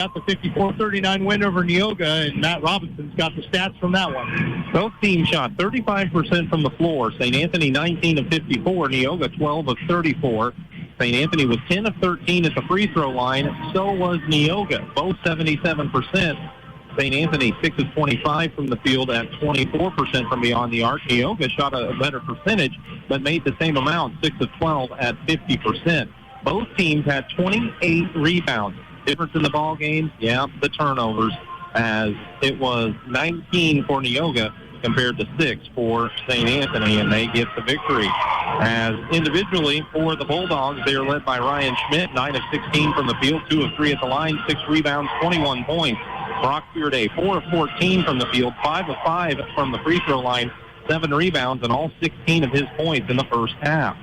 got the 54-39 win over Neoga, and Matt Robinson's got the stats from that one. Both teams shot 35% from the floor. St. Anthony 19 of 54, Neoga 12 of 34. St. Anthony was 10 of 13 at the free throw line. So was Neoga, both 77%. St. Anthony 6 of 25 from the field at 24% from beyond the arc. Neoga shot a better percentage, but made the same amount, 6 of 12 at 50%. Both teams had 28 rebounds. Difference in the ball game, the turnovers, as it was 19 for Neoga compared to 6 for St. Anthony, and they get the victory. As individually for the Bulldogs, they are led by Ryan Schmidt, 9 of 16 from the field, 2 of 3 at the line, 6 rebounds, 21 points. Brock Fearday, 4 of 14 from the field, 5 of 5 from the free throw line, 7 rebounds, and all 16 of his points in the first half.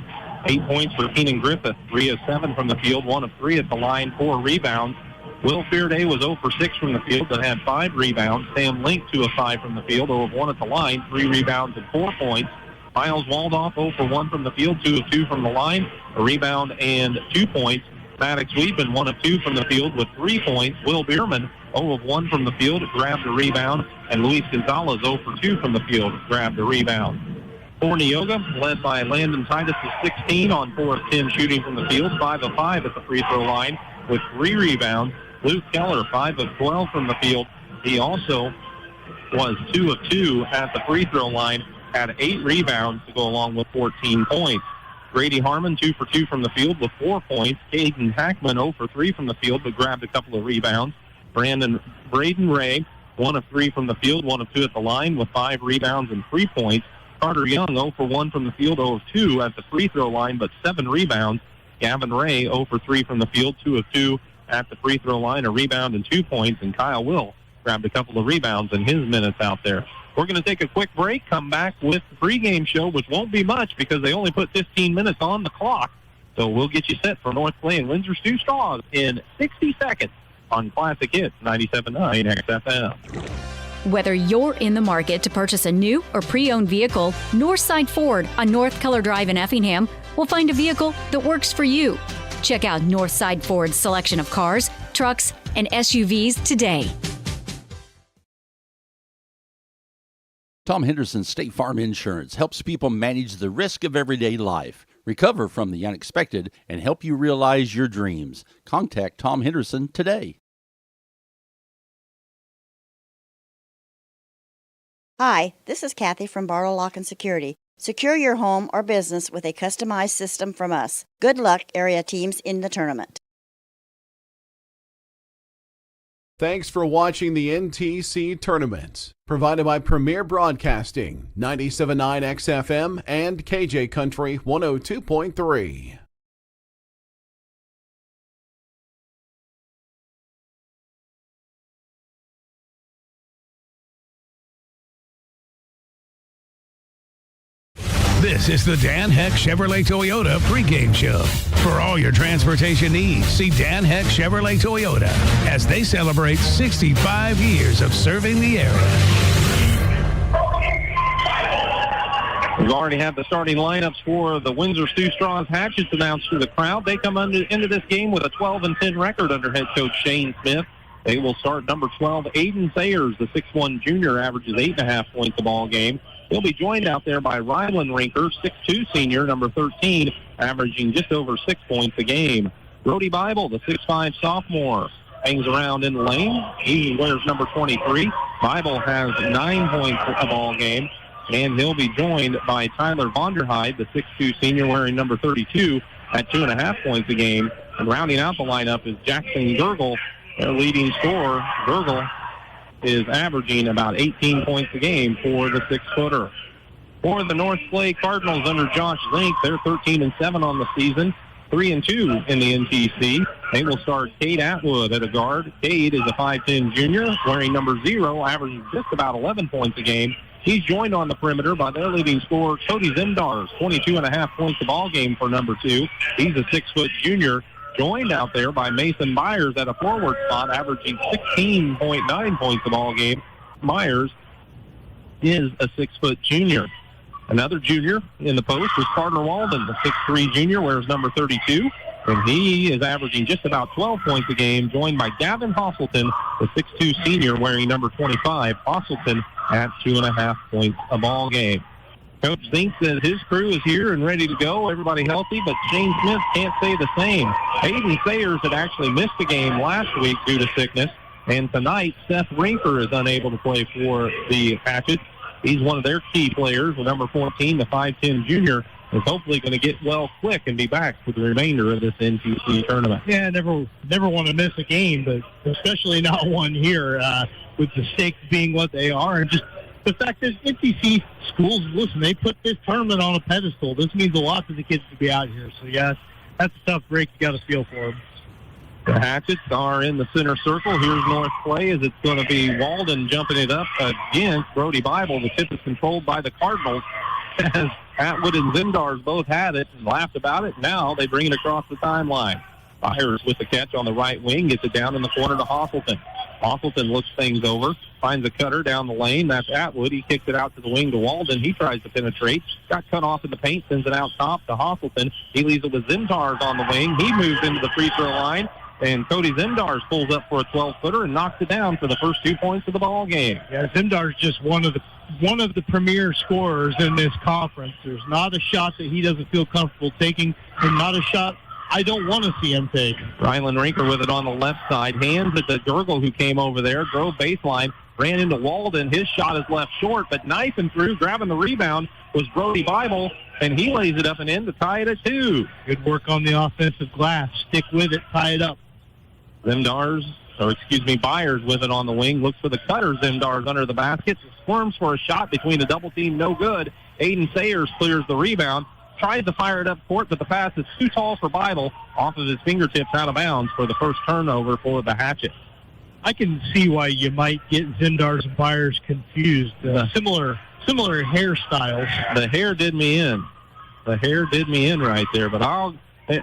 8 points for Keenan Griffith, 3 of 7 from the field, 1 of 3 at the line, 4 rebounds. Will Fearday was 0 for 6 from the field, but had 5 rebounds. Sam Link, 2 of 5 from the field, 0 of 1 at the line, 3 rebounds and 4 points. Miles Waldoff, 0 for 1 from the field, 2 of 2 from the line, a rebound and 2 points. Maddox Weedman, 1 of 2 from the field with 3 points. Will Bierman, 0 of 1 from the field, grabbed a rebound. And Luis Gonzalez, 0 for 2 from the field, grabbed a rebound. For Neoga, led by Landon Titus, 16 on 4 of 10 shooting from the field, 5 of 5 at the free throw line with 3 rebounds. Luke Keller, 5 of 12 from the field. He also was 2 of 2 at the free throw line, had 8 rebounds to go along with 14 points. Grady Harmon, 2 for 2 from the field with 4 points. Caden Hackman, 0 for 3 from the field, but grabbed a couple of rebounds. Braden Ray, 1 of 3 from the field, 1 of 2 at the line with 5 rebounds and 3 points. Carter Young, 0 for 1 from the field, 0 of 2 at the free throw line, but 7 rebounds. Gavin Ray, 0 for 3 from the field, 2 of 2 at the free throw line, a rebound and 2 points. And Kyle Will grabbed a couple of rebounds in his minutes out there. We're going to take a quick break, come back with the pregame show, which won't be much because they only put 15 minutes on the clock. So we'll get you set for North Clay and Windsor Stu Straws in 60 seconds on Classic Hits 97.9 XFM. Whether you're in the market to purchase a new or pre-owned vehicle, Northside Ford on North Keller Drive in Effingham will find a vehicle that works for you. Check out Northside Ford's selection of cars, trucks, and SUVs today. Tom Henderson State Farm Insurance helps people manage the risk of everyday life, recover from the unexpected, and help you realize your dreams. Contact Tom Henderson today. Hi, this is Kathy from Barlow Lock and Security. Secure your home or business with a customized system from us. Good luck, area teams in the tournament. Thanks for watching the NTC Tournament, provided by Premier Broadcasting, 97.9 XFM and KJ Country 102.3. This is the Dan Heck Chevrolet Toyota pregame show. For all your transportation needs, see Dan Heck Chevrolet Toyota as they celebrate 65 years of serving the area. We've already had the starting lineups for the Windsor Stu Straws Hatchets announced to the crowd. They come into this game with a 12-10 record under head coach Shane Smith. They will start number 12, Aiden Sayers, the 6'1 junior, averages 8.5 points a ball game. He'll be joined out there by Rylan Rinker, 6'2 senior, number 13, averaging just over 6 points a game. Brody Bible, the 6'5 sophomore, hangs around in the lane. He wears number 23. Bible has 9 points a ball game, and he'll be joined by Tyler Vonderheide, the 6'2 senior, wearing number 32, at 2.5 points a game. And rounding out the lineup is Jackson Gergel, their leading scorer. Gergel is averaging about 18 points a game for the 6-footer. For the North Clay Cardinals under Josh Zink, they're 13-7 on the season, 3-2 in the NTC. They will start Cade Atwood at a guard. Cade is a 5'10 junior, wearing number 0, averaging just about 11 points a game. He's joined on the perimeter by their leading scorer, Cody Zimdars, 22.5 points a ball game for number 2. He's a 6-foot junior, joined out there by Mason Myers at a forward spot, averaging 16.9 points a ball game. Myers is a 6-foot junior. Another junior in the post is Carter Walden, the 6'3 junior, wears number 32. and he is averaging just about 12 points a game, joined by Gavin Hosselton, the 6'2 senior wearing number 25. Hosselton at 2.5 points a ball game. Coach thinks that his crew is here and ready to go, everybody healthy, but Shane Smith can't say the same. Hayden Sayers had actually missed the game last week due to sickness, and tonight Seth Rinker is unable to play for the Hatchets. He's one of their key players, the number 14, the 5'10 junior, is hopefully going to get well quick and be back for the remainder of this NTC tournament. Yeah, never want to miss a game, but especially not one here with the stakes being what they are. And just the fact that NTC schools, listen, they put this tournament on a pedestal. This means a lot to the kids to be out here. So, yeah, that's a tough break you got to feel for them. The Hatchets are in the center circle. Here's North Clay as it's going to be Walden jumping it up against Brody Bible. The tip is controlled by the Cardinals as Atwood and Zimdars both had it and laughed about it. Now they bring it across the timeline. Byers with the catch on the right wing, gets it down in the corner to Hosselton. Hosselton looks things over, finds a cutter down the lane. That's Atwood. He kicks it out to the wing to Walden. He tries to penetrate. Got cut off in the paint, sends it out top to Hosselton. He leaves it with Zimdars on the wing. He moves into the free throw line. And Cody Zimdars pulls up for a 12-footer and knocks it down for the first 2 points of the ball game. Yeah, Zimdars just one of the premier scorers in this conference. There's not a shot that he doesn't feel comfortable taking, and not a shot I don't want to see him take. Rylan Rinker with it on the left side. Hands at the Gurgle who came over there. Drove baseline. Ran into Walden. His shot is left short, but knifing through, grabbing the rebound was Brody Bible, and he lays it up and in to tie it at 2. Good work on the offensive glass. Stick with it. Tie it up. Byers with it on the wing. Looks for the cutter. Zimdars under the basket. Squirms for a shot between the double team. No good. Aiden Sayers clears the rebound. Tries to fire it up court, but the pass is too tall for Bible. Off of his fingertips out of bounds for the first turnover for the Hatchet. I can see why you might get Zimdars and Byers confused. Similar hairstyles. The hair did me in. Right there. But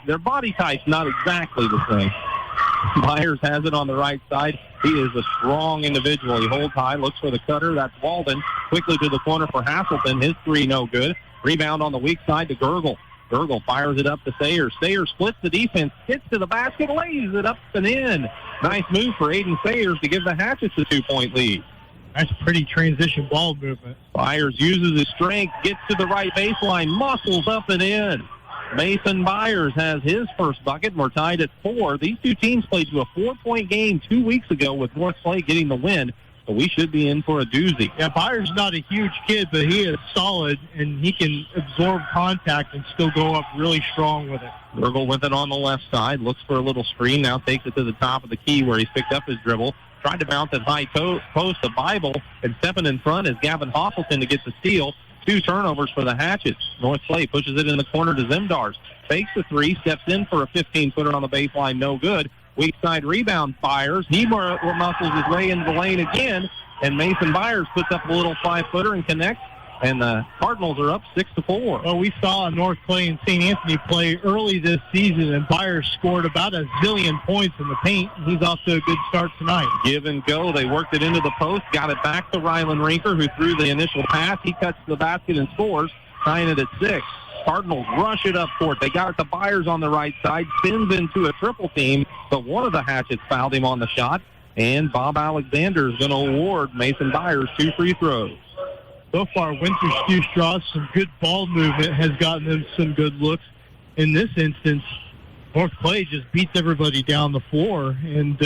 their body type's not exactly the same. Byers has it on the right side. He is a strong individual. He holds high, looks for the cutter. That's Walden. Quickly to the corner for Hasselton. His three no good. Rebound on the weak side to Gurgle. Gurgle fires it up to Sayers. Sayers splits the defense, hits to the basket, lays it up and in. Nice move for Aiden Sayers to give the Hatchets a 2-point lead. That's a pretty transition ball movement. Byers uses his strength, gets to the right baseline, muscles up and in. Mason Byers has his first bucket, and we're tied at 4. These two teams played to a 4-point game 2 weeks ago with North Clay getting the win, so we should be in for a doozy. Yeah, Byers not a huge kid, but he is solid, and he can absorb contact and still go up really strong with it. Gurgle with it on the left side, looks for a little screen, now takes it to the top of the key where he's picked up his dribble. Tried to bounce at high post to Bible, and stepping in front is Gavin Hosselton to get the steal. 2 turnovers for the Hatchets. North Clay pushes it in the corner to Zimdars. Fakes the 3, steps in for a 15-footer on the baseline, no good. Weak side rebound, Byers. He muscles his way into the lane again, and Mason Byers puts up a little 5-footer and connects, and the Cardinals are up 6-4. Well, we saw North Clay and St. Anthony play early this season, and Byers scored about a zillion points in the paint. He's off to a good start tonight. Give and go. They worked it into the post, got it back to Rylan Rinker, who threw the initial pass. He cuts the basket and scores, tying it at 6. Cardinals rush it up court. They got it to Byers on the right side, spins into a triple team, but one of the Hatchets fouled him on the shot, and Bob Alexander is going to award Mason Byers 2 free throws. So far, Windsor Stewardson, some good ball movement has gotten them some good looks. In this instance, North Clay just beats everybody down the floor and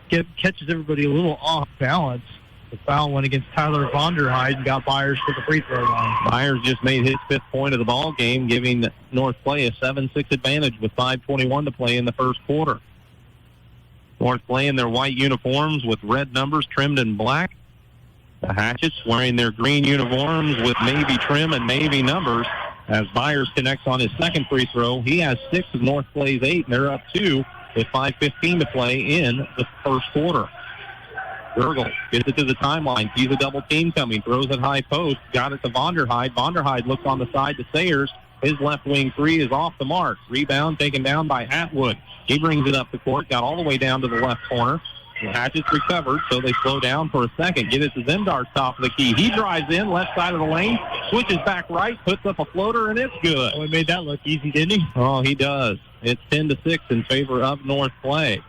catches everybody a little off balance. The foul went against Tyler Vonderheide and got Byers to the free throw line. Byers just made his 5th point of the ball game, giving North Clay a 7-6 advantage with 5:21 to play in the first quarter. North Clay in their white uniforms with red numbers trimmed in black. The Hatchets wearing their green uniforms with navy trim and navy numbers. As Byers connects on his second free throw, he has 6 of North Clay's 8, and they're up 2 with 5:15 to play in the first quarter. Gurgle gets it to the timeline. Sees a double team coming. Throws it high post. Got it to Vonderheide. Vonderheide looks on the side to Sayers. His left wing 3 is off the mark. Rebound taken down by Atwood. He brings it up the court. Got all the way down to the left corner. The Hatchets recovered, so they slow down for a second. Get it to Zimdars, top of the key. He drives in, left side of the lane. switches back right, puts up a floater, and it's good. Oh, he made that look easy, didn't he? Oh, he does. It's 10-6 in favor of North Clay.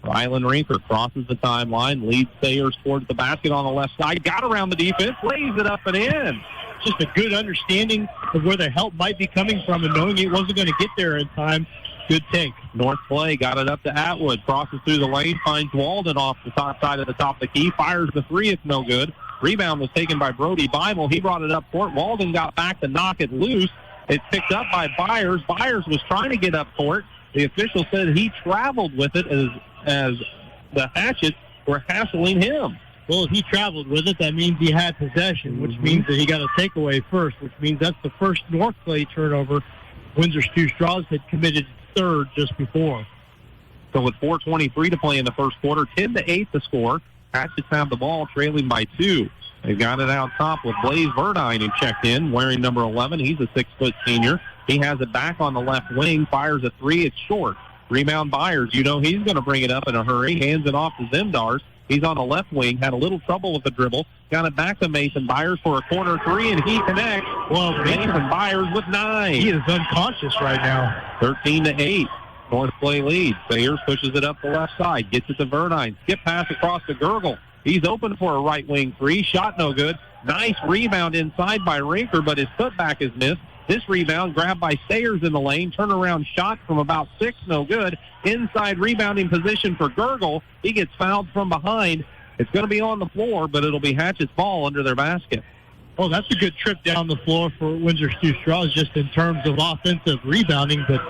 Rylan Rinker crosses the timeline, leads Sayers towards the basket on the left side, got around the defense, lays it up and in. Just a good understanding of where the help might be coming from and knowing it wasn't going to get there in time. Good take. North Clay got it up to Atwood, crosses through the lane, finds Walden off the top side of the top of the key, fires the three, it's no good. Rebound was taken by Brody Bible. He brought it up court. Walden got back to knock it loose. It's picked up by Byers. Byers was trying to get up court. The official said he traveled with it as the Hatchets were hassling him. Well, if he traveled with it, that means he had possession, which means that he got a takeaway first, which means that's the first North Clay turnover. Windsor Stew-Strasburg had committed third just before. So with 4:23 to play in the first quarter, 10-8 the score. Hatchets have the ball, trailing by 2. They've got it out top with Blaze Verdine, who checked in, wearing number 11. He's a 6-foot senior. He has it back on the left wing, fires a three. It's short. Rebound Byers. You know he's going to bring it up in a hurry. Hands it off to Zemdars. He's on the left wing, had a little trouble with the dribble. Got it back to Mason Byers for a corner three, and he connects. Well, Mason Byers with 9. He is unconscious right now. 13-8. North Clay leads. Sayers pushes it up the left side. Gets it to Verdine. Skip pass across to Gurgle. He's open for a right wing three. Shot no good. Nice rebound inside by Rinker, but his putback is missed. This rebound grabbed by Sayers in the lane. Turnaround shot from about 6, no good. Inside rebounding position for Gurgle. He gets fouled from behind. It's going to be on the floor, but it'll be Hatchet's ball under their basket. Well, that's a good trip down the floor for Windsor Stew-Strasburg just in terms of offensive rebounding, but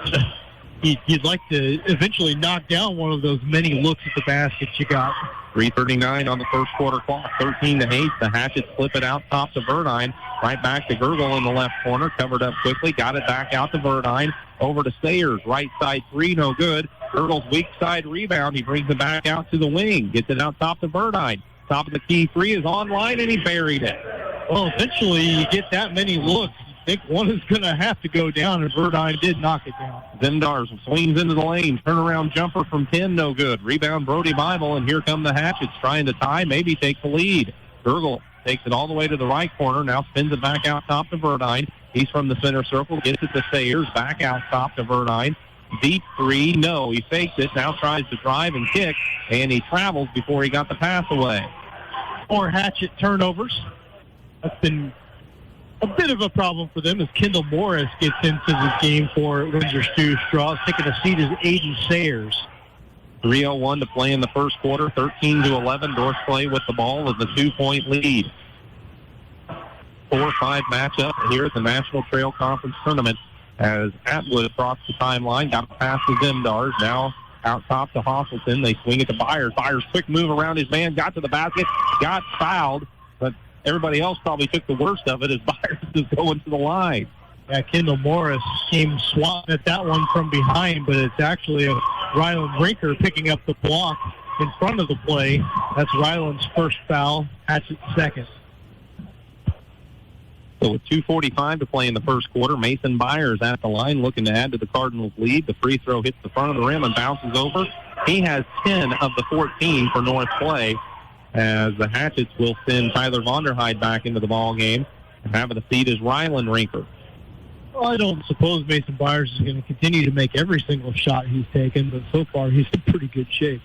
you'd like to eventually knock down one of those many looks at the basket you got. 3:39 on the first quarter clock. 13-8. The Hatchets flip it out top to Verdine. Right back to Gurgle in the left corner. Covered up quickly. Got it back out to Verdine. Over to Sayers. Right side three, no good. Gurgle's weak side rebound. He brings it back out to the wing. Gets it out top to Verdine. Top of the key three is online, and he buried it. Well, eventually you get that many looks. I think one is going to have to go down, and Verdine did knock it down. Zemdars swings into the lane. Turnaround jumper from 10, no good. Rebound Brody Bible, and here come the Hatchets trying to tie, maybe take the lead. Gurgle takes it all the way to the right corner, now spins it back out top to Verdine. He's from the center circle, gets it to Sayers, back out top to Verdine. Deep three, no, he fakes it, now tries to drive and kick, and he travels before he got the pass away. 4 Hatchet turnovers. That's been a bit of a problem for them as Kendall Morris gets into the game for Windsor Stew-Strasburg. Taking a seat is Aiden Sayers. 3:01 to play in the first quarter. 13-11. North Clay with the ball with a 2-point lead. 4-5 matchup here at the National Trail Conference Tournament as Atwood across the timeline. Got past the Zemdars. Now out top to Hosselton. They swing it to Byers. Byers quick move around his man. Got to the basket. Got fouled. But everybody else probably took the worst of it as Byers is going to the line. Yeah, Kendall Morris came swatting at that one from behind, but it's actually a Rylan Rinker picking up the block in front of the play. That's Rylan's first foul. Hatchet's second. So with 2:45 to play in the first quarter, Mason Byers at the line looking to add to the Cardinals' lead. The free throw hits the front of the rim and bounces over. He has 10 of the 14 for North Clay, as the Hatchets will send Tyler Vonderheide back into the ball game. And having the seat is Rylan Rinker. Well, I don't suppose Mason Byers is going to continue to make every single shot he's taken, but so far he's in pretty good shape.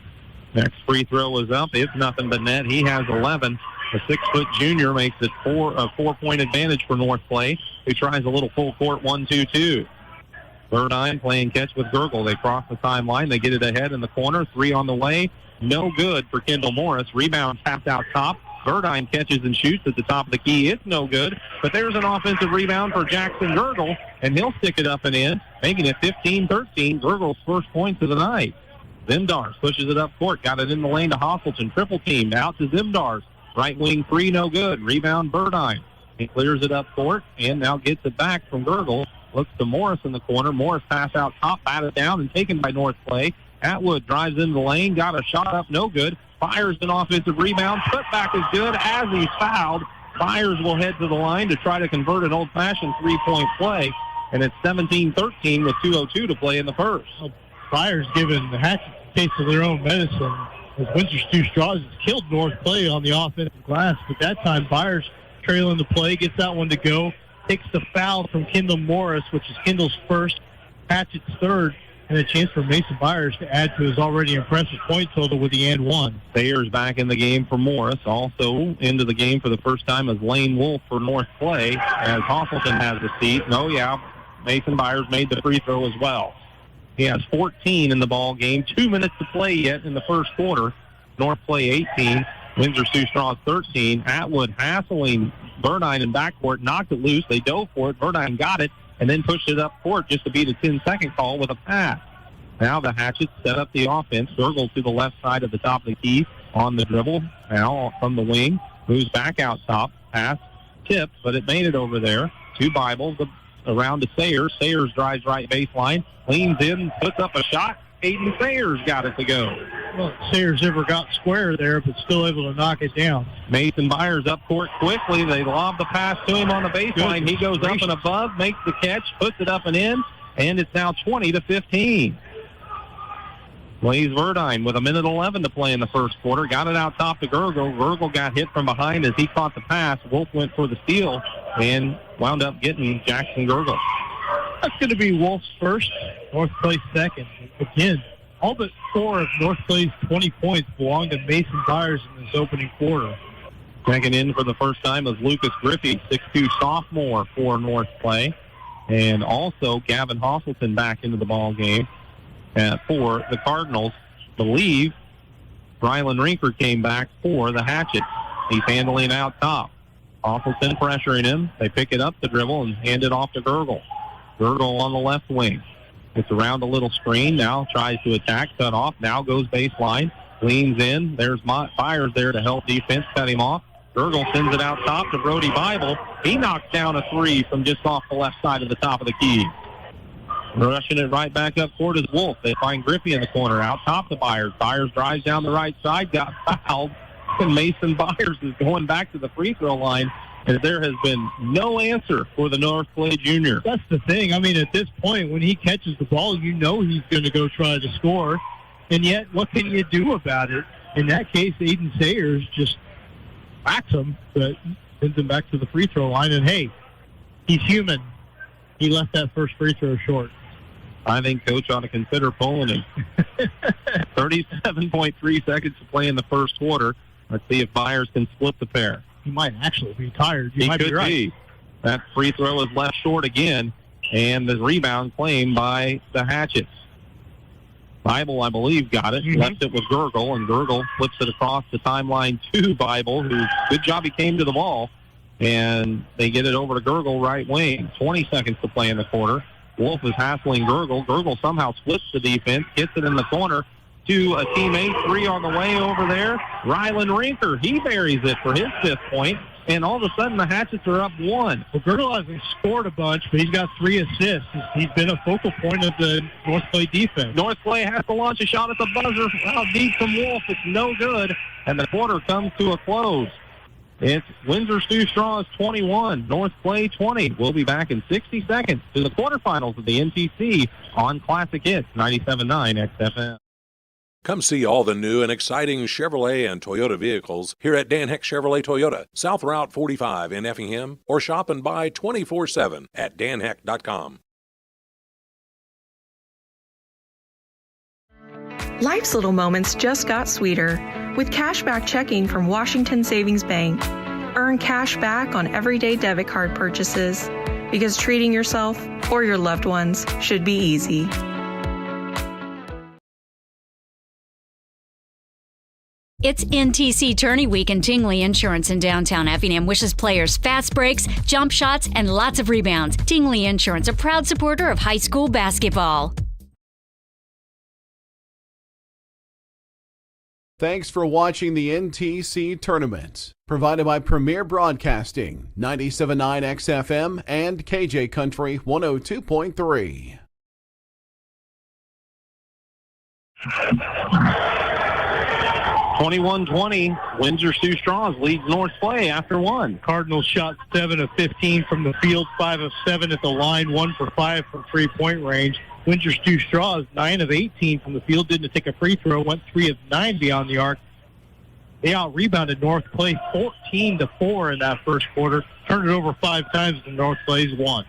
Next free throw is up. It's nothing but net. He has 11. The 6-foot junior makes it a 4-point advantage for North Clay, who tries a little full court 1-2-2. Verdine playing catch with Gurgle. They cross the timeline. They get it ahead in the corner. 3 on the way. No good for Kendall Morris. Rebound tapped out top. Verdine catches and shoots at the top of the key. It's no good. But there's an offensive rebound for Jackson Gurgle, and he'll stick it up and in, making it 15-13. Gurgle's first points of the night. Zemdars pushes it up court. Got it in the lane to Hosselton. Triple teamed out to Zemdars. Right wing 3, no good. Rebound Verdine. He clears it up court and now gets it back from Gurgle. Looks to Morris in the corner. Morris pass out top, batted down and taken by North Clay. Atwood drives into the lane, got a shot up, no good. Fires an offensive rebound. Putback is good as he's fouled. Byers will head to the line to try to convert an old-fashioned 3-point play, and it's 17-13 with 2:02 to play in the first. Byers giving the Hatchets a taste of their own medicine as Windsor Stew-Strasburg has killed North Clay on the offensive glass, but that time Byers trailing the play, gets that one to go, takes the foul from Kendall Morris, which is Kendall's first, Hatchett's third, and a chance for Mason Byers to add to his already impressive point total with the and one. Sayers back in the game for Morris. Also into the game for the first time is Lane Wolf for North Clay, as Hoffleton has the seat. Oh, yeah, Mason Byers made the free throw as well. He has 14 in the ball game. 2 minutes to play yet in the first quarter. North Clay 18, Windsor Sioux Straws 13. Atwood hassling Burdine in backcourt, knocked it loose. They dove for it. Burdine got it and then pushed it up court just to beat a 10-second call with a pass. Now the Hatchets set up the offense. Gurgle to the left side of the top of the key on the dribble. Now from the wing, moves back out top. Pass, tip, but it made it over there. To Bible, around to Sayers. Sayers drives right baseline, leans in, puts up a shot. Aiden Sayers got it to go. Well, Sayers never got square there, but still able to knock it down. Mason Byers up court quickly. They lob the pass to him on the baseline. He goes up and above, makes the catch, puts it up and in, and it's now 20-15. Blaze Verdine with 1:11 to play in the first quarter. Got it out top to Gurgle. Gurgle got hit from behind as he caught the pass. Wolf went for the steal and wound up getting Jackson Gurgle. That's going to be Wolf's first, North Clay second. Again, all but 4 of North Clay's 20 points belong to Mason Byers in this opening quarter. Checking in for the first time is Lucas Griffey, 6'2" sophomore for North Clay. And also Gavin Hosselton back into the ball game for the Cardinals. Believe Rylan Rinker came back for the Hatchets. He's handling out top. Hosselton pressuring him. They pick it up the dribble and hand it off to Gurgle. Gurgle on the left wing. It's around a little screen. Now tries to attack, cut off. Now goes baseline. Leans in. There's Byers there to help defense cut him off. Gurgle sends it out top to Brody Bible. He knocks down a three from just off the left side of the top of the key. Rushing it right back up court is Wolf. They find Griffey in the corner. Out top to Byers. Byers drives down the right side. Got fouled. And Mason Byers is going back to the free throw line. And there has been no answer for the North Clay junior. That's the thing. I mean, at this point, when he catches the ball, you know he's going to go try to score. And yet, what can you do about it? In that case, Aiden Sayers just whacks him, but sends him back to the free throw line. And, hey, he's human. He left that first free throw short. I think Coach ought to consider pulling him. 37.3 seconds to play in the first quarter. Let's see if Byers can split the pair. He might actually be tired. He might could be right. be. That free throw is left short again, and the rebound claimed by the Hatchets. Bible, I believe, got it. Left it with Gurgle, and Gurgle flips it across the timeline to Bible, who, good job he came to the ball, and they get it over to Gurgle right wing. 20 seconds to play in the quarter. Wolf is hassling Gurgle. Gurgle somehow splits the defense, gets it in the corner to a teammate. 3 on the way over there. Rylan Rinker, he buries it for his 5th point, and all of a sudden the Hatchets are up 1. Well, Gurgle hasn't scored a bunch, but he's got 3 assists. He's been a focal point of the North Clay defense. North Clay has to launch a shot at the buzzer. Out deep from Wolf. It's no good, and the quarter comes to a close. It's Windsor Sioux Straws 21, North Clay 20. We'll be back in 60 seconds to the quarterfinals of the NTC on Classic Hits 97.9 XFM. Come see all the new and exciting Chevrolet and Toyota vehicles here at Dan Heck Chevrolet Toyota, South Route 45 in Effingham, or shop and buy 24/7 at danheck.com. Life's little moments just got sweeter with cashback checking from Washington Savings Bank. Earn cash back on everyday debit card purchases because treating yourself or your loved ones should be easy. It's NTC Tourney Week, and Tingley Insurance in downtown Effingham wishes players fast breaks, jump shots, and lots of rebounds. Tingley Insurance, a proud supporter of high school basketball. Thanks for watching the NTC Tournament, provided by Premier Broadcasting, 97.9 XFM and KJ Country 102.3. (21-20), Windsor Sioux Straws leads North Clay after 1. Cardinals shot 7 of 15 from the field, 5 of 7 at the line, 1 for 5 from three-point range. Windsor Sioux Straws 9 of 18 from the field, didn't take a free throw, went 3 of 9 beyond the arc. They out-rebounded North Clay 14-4 in that first quarter. Turned it over 5 times, and North Clay's won.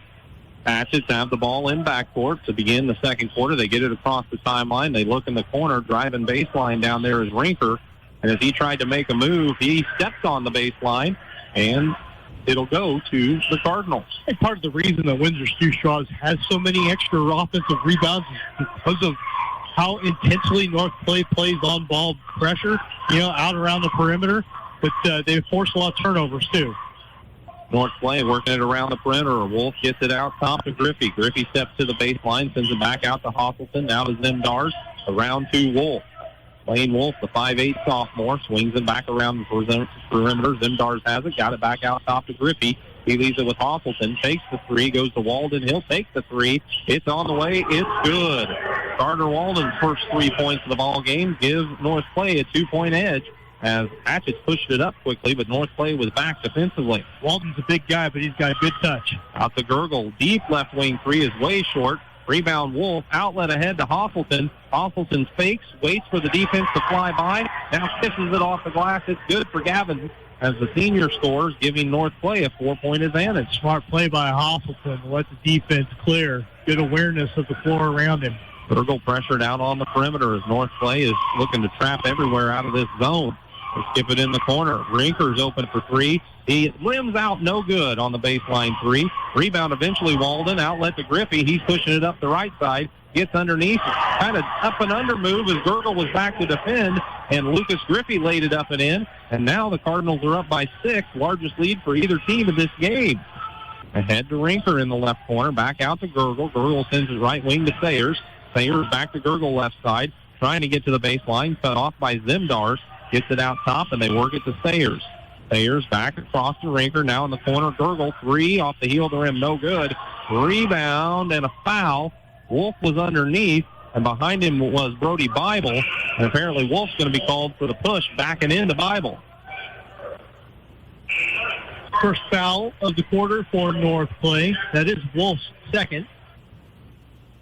Hatchets have the ball in backcourt to begin the second quarter. They get it across the timeline. They look in the corner, driving baseline down there is Rinker. And as he tried to make a move, he stepped on the baseline, and it'll go to the Cardinals. And part of the reason that Windsor Stew-Stras has so many extra offensive rebounds is because of how intensely North Clay plays on ball pressure, out around the perimeter. But they force a lot of turnovers, too. North Clay working it around the perimeter. Wolf gets it out top to Griffey. Griffey steps to the baseline, sends it back out to Hoffleton. Now to Zimdars. Around to Wolf. Lane Wolf, the 5'8 sophomore, swings it back around the perimeter. Zimdars has it. Got it back out top to Griffey. He leaves it with Hoffleton. Takes the three. Goes to Walden. He'll take the three. It's on the way. It's good. Gardner Walden's first 3 points of the ball game gives North Clay a 2-point edge, as Hatchets pushed it up quickly, but North Clay was back defensively. Walden's a big guy, but he's got a good touch. Out to Gurgle. Deep left wing three is way short. Rebound Wolf. Outlet ahead to Hoffleton. Hoffleton fakes, waits for the defense to fly by. Now kisses it off the glass. It's good for Gavin as the senior scores, giving North Clay a 4-point advantage. Smart play by Hoffleton to let the defense clear. Good awareness of the floor around him. Gurgle pressured out on the perimeter as North Clay is looking to trap everywhere out of this zone. They skip it in the corner. Rinker's open for three. He rims out no good on the baseline three. Rebound eventually Walden. Outlet to Griffey. He's pushing it up the right side. Gets underneath. Kind of up and under move as Gurgle was back to defend. And Lucas Griffey laid it up and in. And now the Cardinals are up by 6. Largest lead for either team in this game. Ahead to Rinker in the left corner. Back out to Gurgle. Gurgle sends his right wing to Sayers. Sayers back to Gurgle left side. Trying to get to the baseline. Cut off by Zimdars. Gets it out top, and they work it to Sayers. Sayers back across to Rinker. Now in the corner, Gurgle. Three off the heel to rim. No good. Rebound and a foul. Wolf was underneath, and behind him was Brody Bible. And apparently Wolf's going to be called for the push, backing into Bible. First foul of the quarter for North Clay. That is Wolf's second.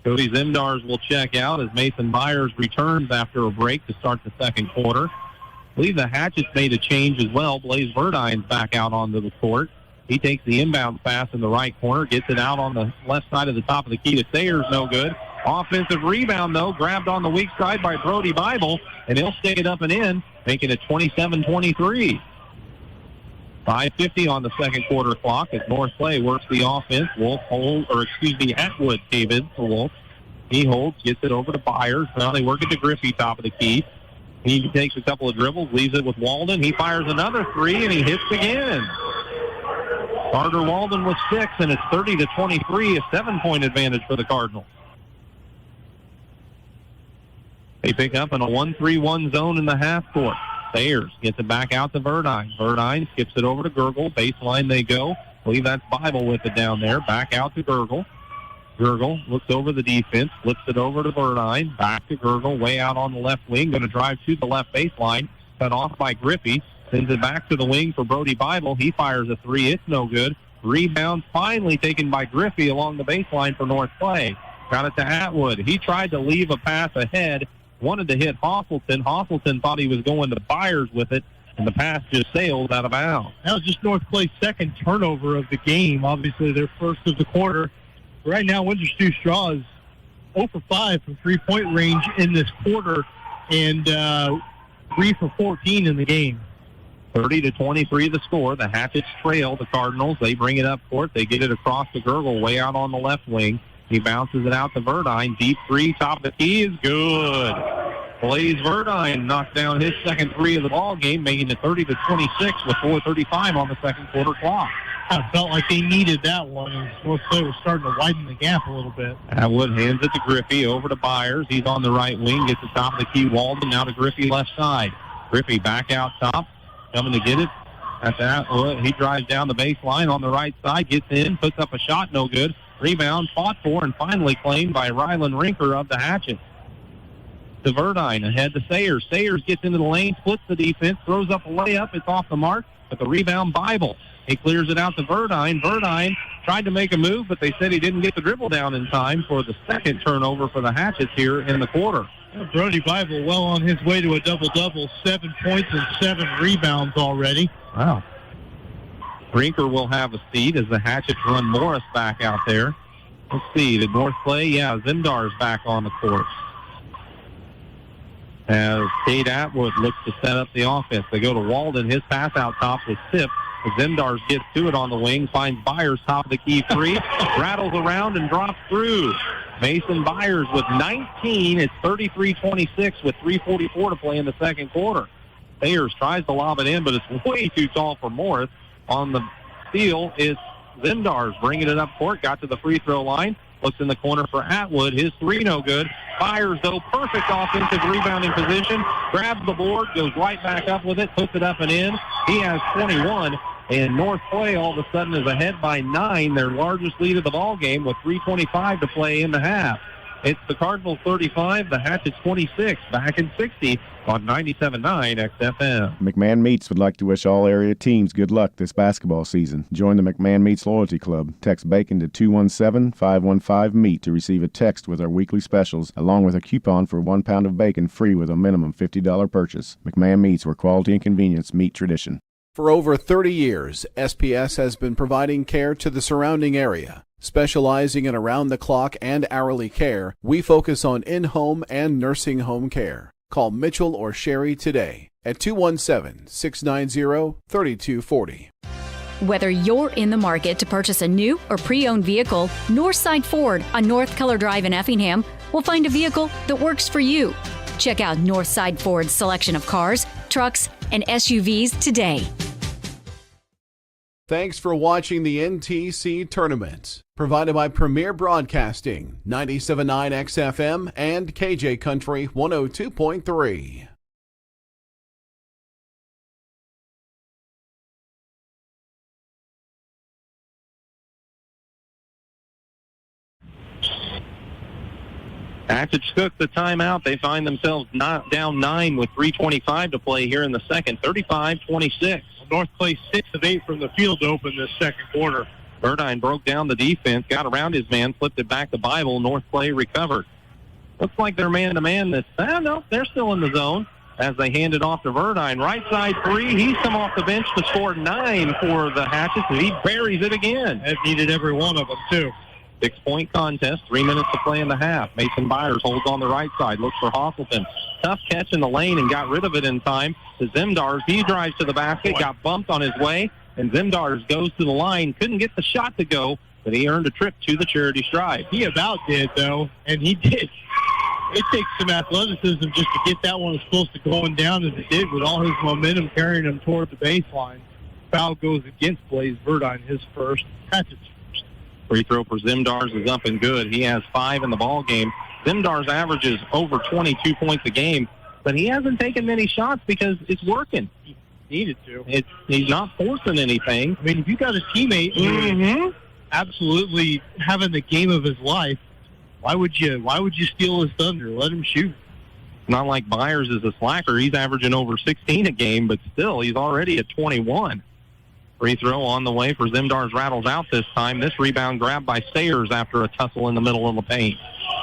Cody Zimdars will check out as Mason Byers returns after a break to start the second quarter. I believe the Hatchets made a change as well. Blaze Verdine's back out onto the court. He takes the inbound pass in the right corner, gets it out on the left side of the top of the key to Sayers, no good. Offensive rebound, though, grabbed on the weak side by Brody Bible, and he'll stay it up and in, making it 27-23. 5:50 on the second quarter clock as North Clay works the offense. Atwood came in for Wolf. He holds, gets it over to Byers. Now they work it to Griffey, top of the key. He takes a couple of dribbles, leaves it with Walden. He fires another three, and he hits again. Carter Walden with 6, and it's 30-23, a 7-point advantage for the Cardinals. They pick up in a 1-3-1 zone in the half court. Sayers gets it back out to Verdine. Verdine skips it over to Gurgle. Baseline they go. I believe that's Bible with it down there. Back out to Gurgle. Gurgle looks over the defense, flips it over to Verdine. Back to Gurgle, way out on the left wing. Going to drive to the left baseline. Cut off by Griffey. Sends it back to the wing for Brody Bible. He fires a three. It's no good. Rebound finally taken by Griffey along the baseline for North Clay. Got it to Atwood. He tried to leave a pass ahead. Wanted to hit Hoffleton. Hoffleton thought he was going to Byers with it, and the pass just sailed out of bounds. That was just North Clay's second turnover of the game. Obviously, their first of the quarter. Right now, Windsor Stew-Stras is 0 for 5 from three-point range in this quarter, and 3 for 14 in the game. 30-23 the score. The Hatchets trail the Cardinals. They bring it up court. They get it across the Gurgle, way out on the left wing. He bounces it out to Verdine. Deep three, top of the key is good. Blaze Verdine knocked down his second three of the ball game, making it 30-26 with 4:35 on the second quarter clock. I felt like they needed that one, and North Clay was starting to widen the gap a little bit. Atwood hands it to Griffey, over to Byers. He's on the right wing, gets the top of the key. Walden now to Griffey left side. Griffey back out top, coming to get it. That's Atwood. He drives down the baseline on the right side, gets in, puts up a shot, no good. Rebound, fought for, and finally claimed by Rylan Rinker of the Hatchets. To Verdine, ahead to Sayers. Sayers gets into the lane, splits the defense, throws up a layup. It's off the mark, but the rebound, Bible. He clears it out to Verdine. Verdine tried to make a move, but they said he didn't get the dribble down in time for the second turnover for the Hatchets here in the quarter. Brody Bible well on his way to a double-double, 7 points and 7 rebounds already. Wow. Brinker will have a seat as the Hatchets run Morris back out there. Let's see, did North play? Yeah, Zemdar's back on the court. As Cade Atwood looks to set up the offense. They go to Walden. His pass out top is tipped. Zemdars gets to it on the wing, finds Byers top of the key three, rattles around and drops through. Mason Byers with 19. It's 33-26 with 3:44 to play in the second quarter. Sayers tries to lob it in, but it's way too tall for Morris. On the steal is Zemdars bringing it up court, got to the free throw line, looks in the corner for Atwood. His three no good. Byers, though, perfect offensive rebounding position, grabs the board, goes right back up with it, puts it up and in. He has 21. And North Clay all of a sudden is ahead by 9, their largest lead of the ball game with 3:25 to play in the half. It's the Cardinals 35, the Hatchets 26, back in 60 on 97.9 XFM. McMahon Meats would like to wish all area teams good luck this basketball season. Join the McMahon Meats Loyalty Club. Text BACON to 217-515-MEAT to receive a text with our weekly specials, along with a coupon for 1 pound of bacon free with a minimum $50 purchase. McMahon Meats, where quality and convenience meet tradition. For over 30 years, SPS has been providing care to the surrounding area. Specializing in around-the-clock and hourly care, we focus on in-home and nursing home care. Call Mitchell or Sherry today at 217-690-3240. Whether you're in the market to purchase a new or pre-owned vehicle, Northside Ford on North Color Drive in Effingham will find a vehicle that works for you. Check out Northside Ford's selection of cars, trucks, and SUVs today. Thanks for watching the NTC Tournament. Provided by Premier Broadcasting, 97.9 XFM and KJ Country 102.3. Hatchets took the timeout. They find themselves down 9 with 3:25 to play here in the second, 35-26. North Clay 6 of 8 from the field to open this second quarter. Burdine broke down the defense, got around his man, flipped it back to Bible. North Clay recovered. Looks like they're man-to-man this time. No, they're still in the zone as they hand it off to Burdine. Right side three. He's come off the bench to score 9 for the Hatchets, and he buries it again. That needed every one of them, too. 6-point contest, 3 minutes to play in the half. Mason Byers holds on the right side, looks for Hosselton. Tough catch in the lane and got rid of it in time to Zemdars. He drives to the basket, got bumped on his way, and Zemdars goes to the line. Couldn't get the shot to go, but he earned a trip to the charity stripe. He about did, though, and he did. It takes some athleticism just to get that one as close to going down as it did with all his momentum carrying him toward the baseline. Foul goes against Blaze Burdine, his first. Hatchets first. Free throw for Zemdars is up and good. He has 5 in the ball game. Zemdars averages over 22 points a game, but he hasn't taken many shots because it's working. He needed to. He's not forcing anything. I mean, if you got a teammate who's absolutely having the game of his life, why would you steal his thunder? Let him shoot. Not like Byers is a slacker. He's averaging over 16 a game, but still, he's already at 21. Free throw on the way for Zemdars, rattles out this time. This rebound grabbed by Sayers after a tussle in the middle of the paint.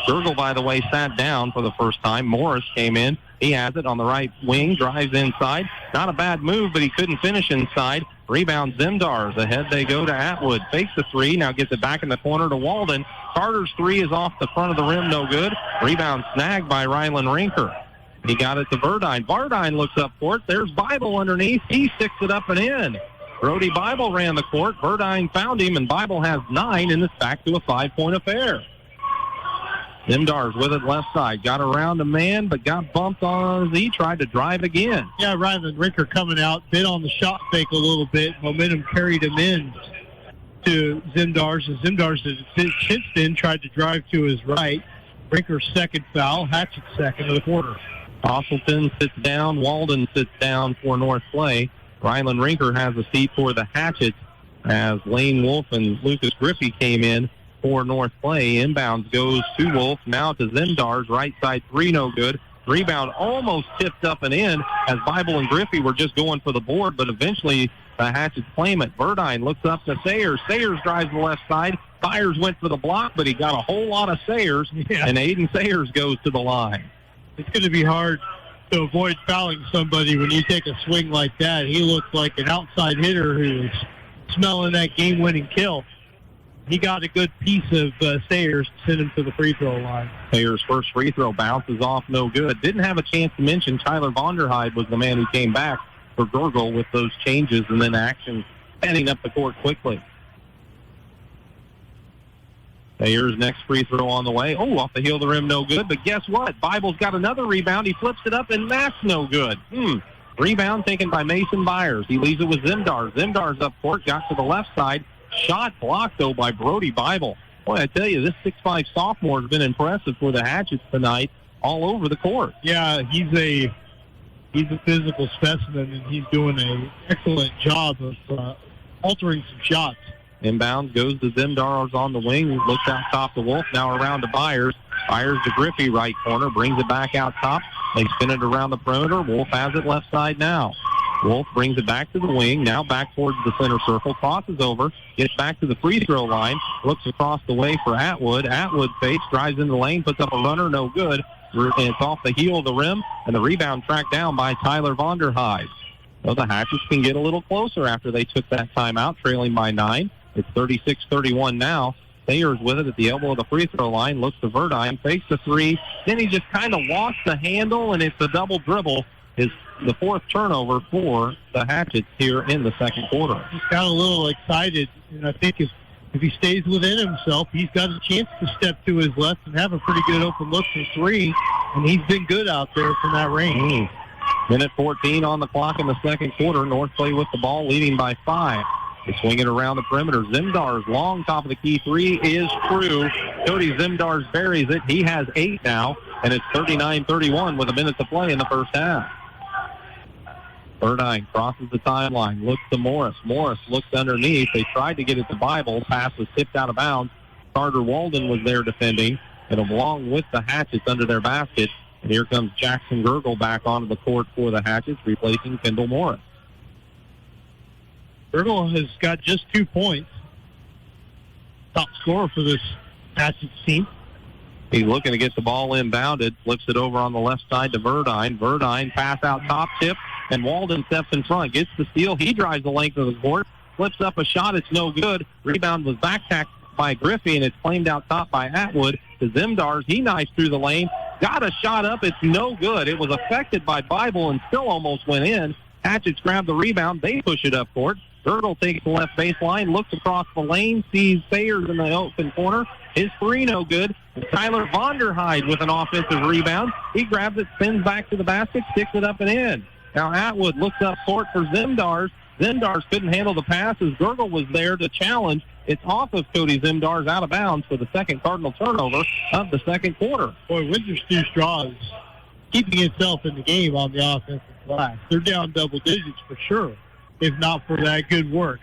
Zergel, by the way, sat down for the first time. Morris came in. He has it on the right wing, drives inside. Not a bad move, but he couldn't finish inside. Rebound Zemdars. Ahead they go to Atwood. Fakes the three, now gets it back in the corner to Walden. Carter's three is off the front of the rim, no good. Rebound snagged by Rylan Rinker. He got it to Burdine. Burdine looks up for it. There's Bible underneath. He sticks it up and in. Brody Bible ran the court. Burdine found him, and Bible has 9, and it's back to a 5-point affair. Zemdars with it left side. Got around a man, but got bumped on as he tried to drive again. Yeah, Rylan Rinker coming out, bit on the shot fake a little bit. Momentum carried him in to Zemdars, and Zemdars has since then tried to drive to his right. Rinker's second foul, Hatchett's second of the quarter. Hosselton sits down. Walden sits down for North Clay. Rylan Rinker has a seat for the Hatchets as Lane Wolf and Lucas Griffey came in for North Clay. Inbounds goes to Wolf, now to Zemdars. Right side three, no good. Rebound almost tipped up and in as Bible and Griffey were just going for the board, but eventually the Hatchets claim it. Burdine looks up to Sayers. Sayers drives the left side. Byers went for the block, but he got a whole lot of Sayers, and Aiden Sayers goes to the line. it's going to be hard to avoid fouling somebody when you take a swing like that. He looked like an outside hitter who was smelling that game-winning kill. He got a good piece of Sayers to send him to the free throw line. Sayers' first free throw bounces off, no good. Didn't have a chance to mention Tyler Vonderheide was the man who came back for Gurgle with those changes and then action heading up the court quickly. Sayers' next free throw on the way. Oh, off the heel of the rim, no good. But guess what? Bible's got another rebound. He flips it up, and that's no good. Rebound taken by Mason Byers. He leaves it with Zimdar. Zimdar's up court, got to the left side. Shot blocked, though, by Brody Bible. Boy, I tell you, this 6'5 sophomore has been impressive for the Hatchets tonight all over the court. Yeah, he's a physical specimen, and he's doing an excellent job of altering some shots. Inbound goes to Zimdar's on the wing. Looks out top to Wolf. Now around to Byers. Byers to Griffey, right corner. Brings it back out top. They spin it around the perimeter. Wolf has it left side now. Wolf brings it back to the wing. Now back towards the center circle. Crosses over. Gets back to the free throw line. Looks across the way for Atwood. Atwood fakes. Drives in the lane. Puts up a runner. No good. And it's off the heel of the rim. And the rebound tracked down by Tyler Vonderheide. So the Hatchets can get a little closer after they took that timeout, trailing by 9. It's 36-31 now. Sayers with it at the elbow of the free throw line. Looks to Verdine. Fakes the three. Then he just kind of lost the handle, and it's a double dribble. Is the fourth turnover for the Hatchets here in the second quarter. He's got a little excited, and I think if he stays within himself, he's got a chance to step to his left and have a pretty good open look for three, and he's been good out there from that range. Minute 14 on the clock in the second quarter. North play with the ball, leading by 5. They swing it around the perimeter. Zimdar's long top of the key three is true. Cody Zimdar's buries it. He has 8 now, and it's 39-31 with a minute to play in the first half. Verdine crosses the timeline, looks to Morris. Morris looks underneath. They tried to get it to Bible. Pass was tipped out of bounds. Carter Walden was there defending, and along with the Hatchets under their basket. And here comes Jackson Gurgle back onto the court for the Hatchets, replacing Kendall Morris. Gurgle has got just 2 points. Top scorer for this Hatchets team. He's looking to get the ball inbounded. Flips it over on the left side to Verdine. Verdine pass out top tip, and Walden steps in front. Gets the steal. He drives the length of the court. Flips up a shot. It's no good. Rebound was backtacked by Griffey, and it's claimed out top by Atwood to Zimdars. He knifes through the lane. Got a shot up. It's no good. It was affected by Bible and still almost went in. Hatchets grab the rebound. They push it up court. Gurgle takes the left baseline, looks across the lane, sees Sayers in the open corner. His three no good. Tyler Vonderheide with an offensive rebound. He grabs it, spins back to the basket, sticks it up and in. Now Atwood looks up court for Zimdars. Zimdars couldn't handle the pass as Gurgle was there to challenge. It's off of Cody Zimdars out of bounds for the second Cardinal turnover of the second quarter. Boy, Windsor Stewardson-Strasburg is keeping itself in the game on the offensive glass. They're down double digits for sure, if not for that good work.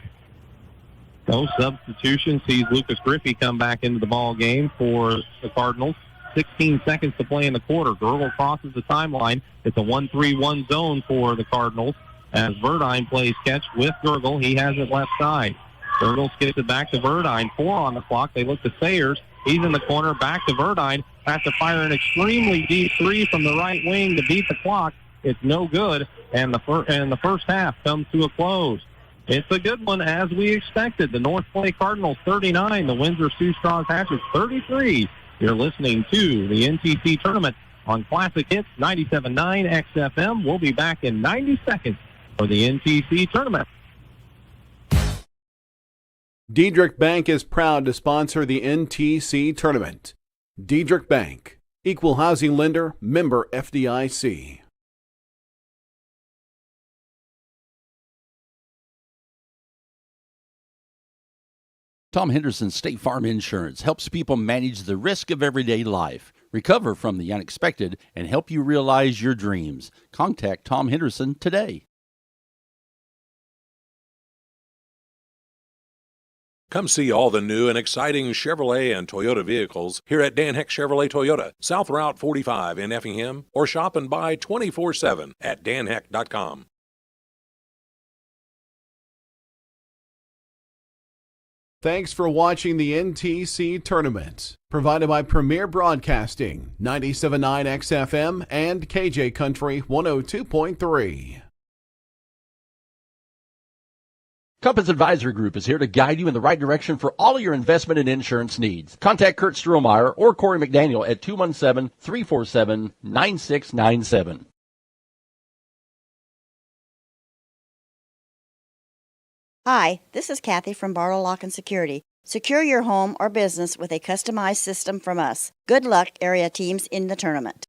No substitution. Sees Lucas Griffey come back into the ball game for the Cardinals. 16 seconds to play in the quarter. Gurgle crosses the timeline. It's a 1-3-1 zone for the Cardinals as Verdine plays catch with Gurgle. He has it left side. Gurgle skips it back to Verdine. 4 on the clock. They look to Sayers. He's in the corner. Back to Verdine. Has to fire an extremely deep three from the right wing to beat the clock. It's no good, and the first half comes to a close. It's a good one, as we expected. The North Play Cardinals 39, the Windsor Stewardson Hatchets 33. You're listening to the NTC tournament on Classic Hits 97.9 XFM. We'll be back in 90 seconds for the NTC tournament. Diedrich Bank is proud to sponsor the NTC tournament. Diedrich Bank, equal housing lender, member FDIC. Tom Henderson State Farm Insurance helps people manage the risk of everyday life, recover from the unexpected, and help you realize your dreams. Contact Tom Henderson today. Come see all the new and exciting Chevrolet and Toyota vehicles here at Dan Heck Chevrolet Toyota, South Route 45 in Effingham, or shop and buy 24/7 at danheck.com. Thanks for watching the NTC Tournament, provided by Premier Broadcasting, 97.9 XFM and KJ Country 102.3. Compass Advisory Group is here to guide you in the right direction for all of your investment and insurance needs. Contact Kurt Strohmeyer or Corey McDaniel at 217-347-9697. Hi, this is Kathy from Barlow Lock and Security. Secure your home or business with a customized system from us. Good luck, area teams, in the tournament.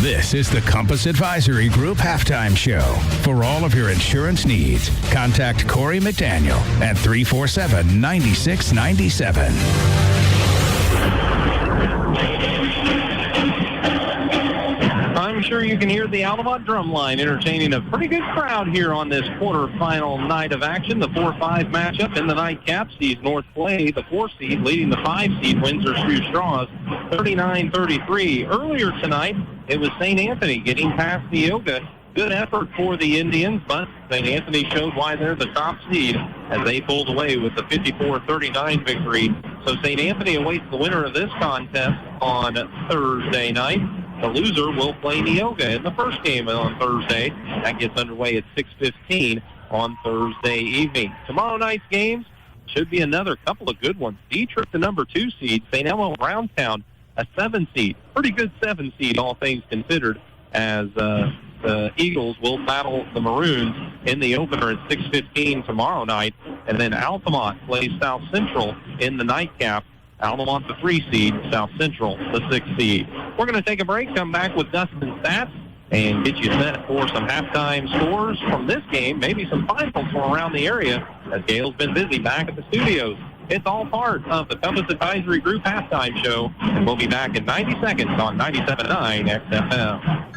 This is the Compass Advisory Group halftime show. For all of your insurance needs, contact Corey McDaniel at 347-9697. I'm sure you can hear the Altamont drum line entertaining a pretty good crowd here on this quarterfinal night of action. The 4-5 matchup in the nightcap sees North Clay, the 4 seed, leading the 5 seed Windsor Straws 39-33. Earlier tonight, it was St. Anthony getting past Neoga. Good effort for the Indians, but St. Anthony showed why they're the top seed as they pulled away with the 54-39 victory. So St. Anthony awaits the winner of this contest on Thursday night. The loser will play Neoga in the first game on Thursday. That gets underway at 6:15 on Thursday evening. Tomorrow night's games should be another couple of good ones. Dietrich, the number 2 seed, St. Elmo Brownstown, a 7 seed. Pretty good 7 seed, all things considered, as the Eagles will battle the Maroons in the opener at 6:15 tomorrow night. And then Altamont plays South Central in the nightcap. Altamont, the 3 seed, South Central, the 6 seed. We're going to take a break, come back with Dustin Stats, and get you set for some halftime scores from this game, maybe some finals from around the area, as Gail's been busy back at the studios. It's all part of the Compass Advisory Group halftime show, and we'll be back in 90 seconds on 97.9 XFM.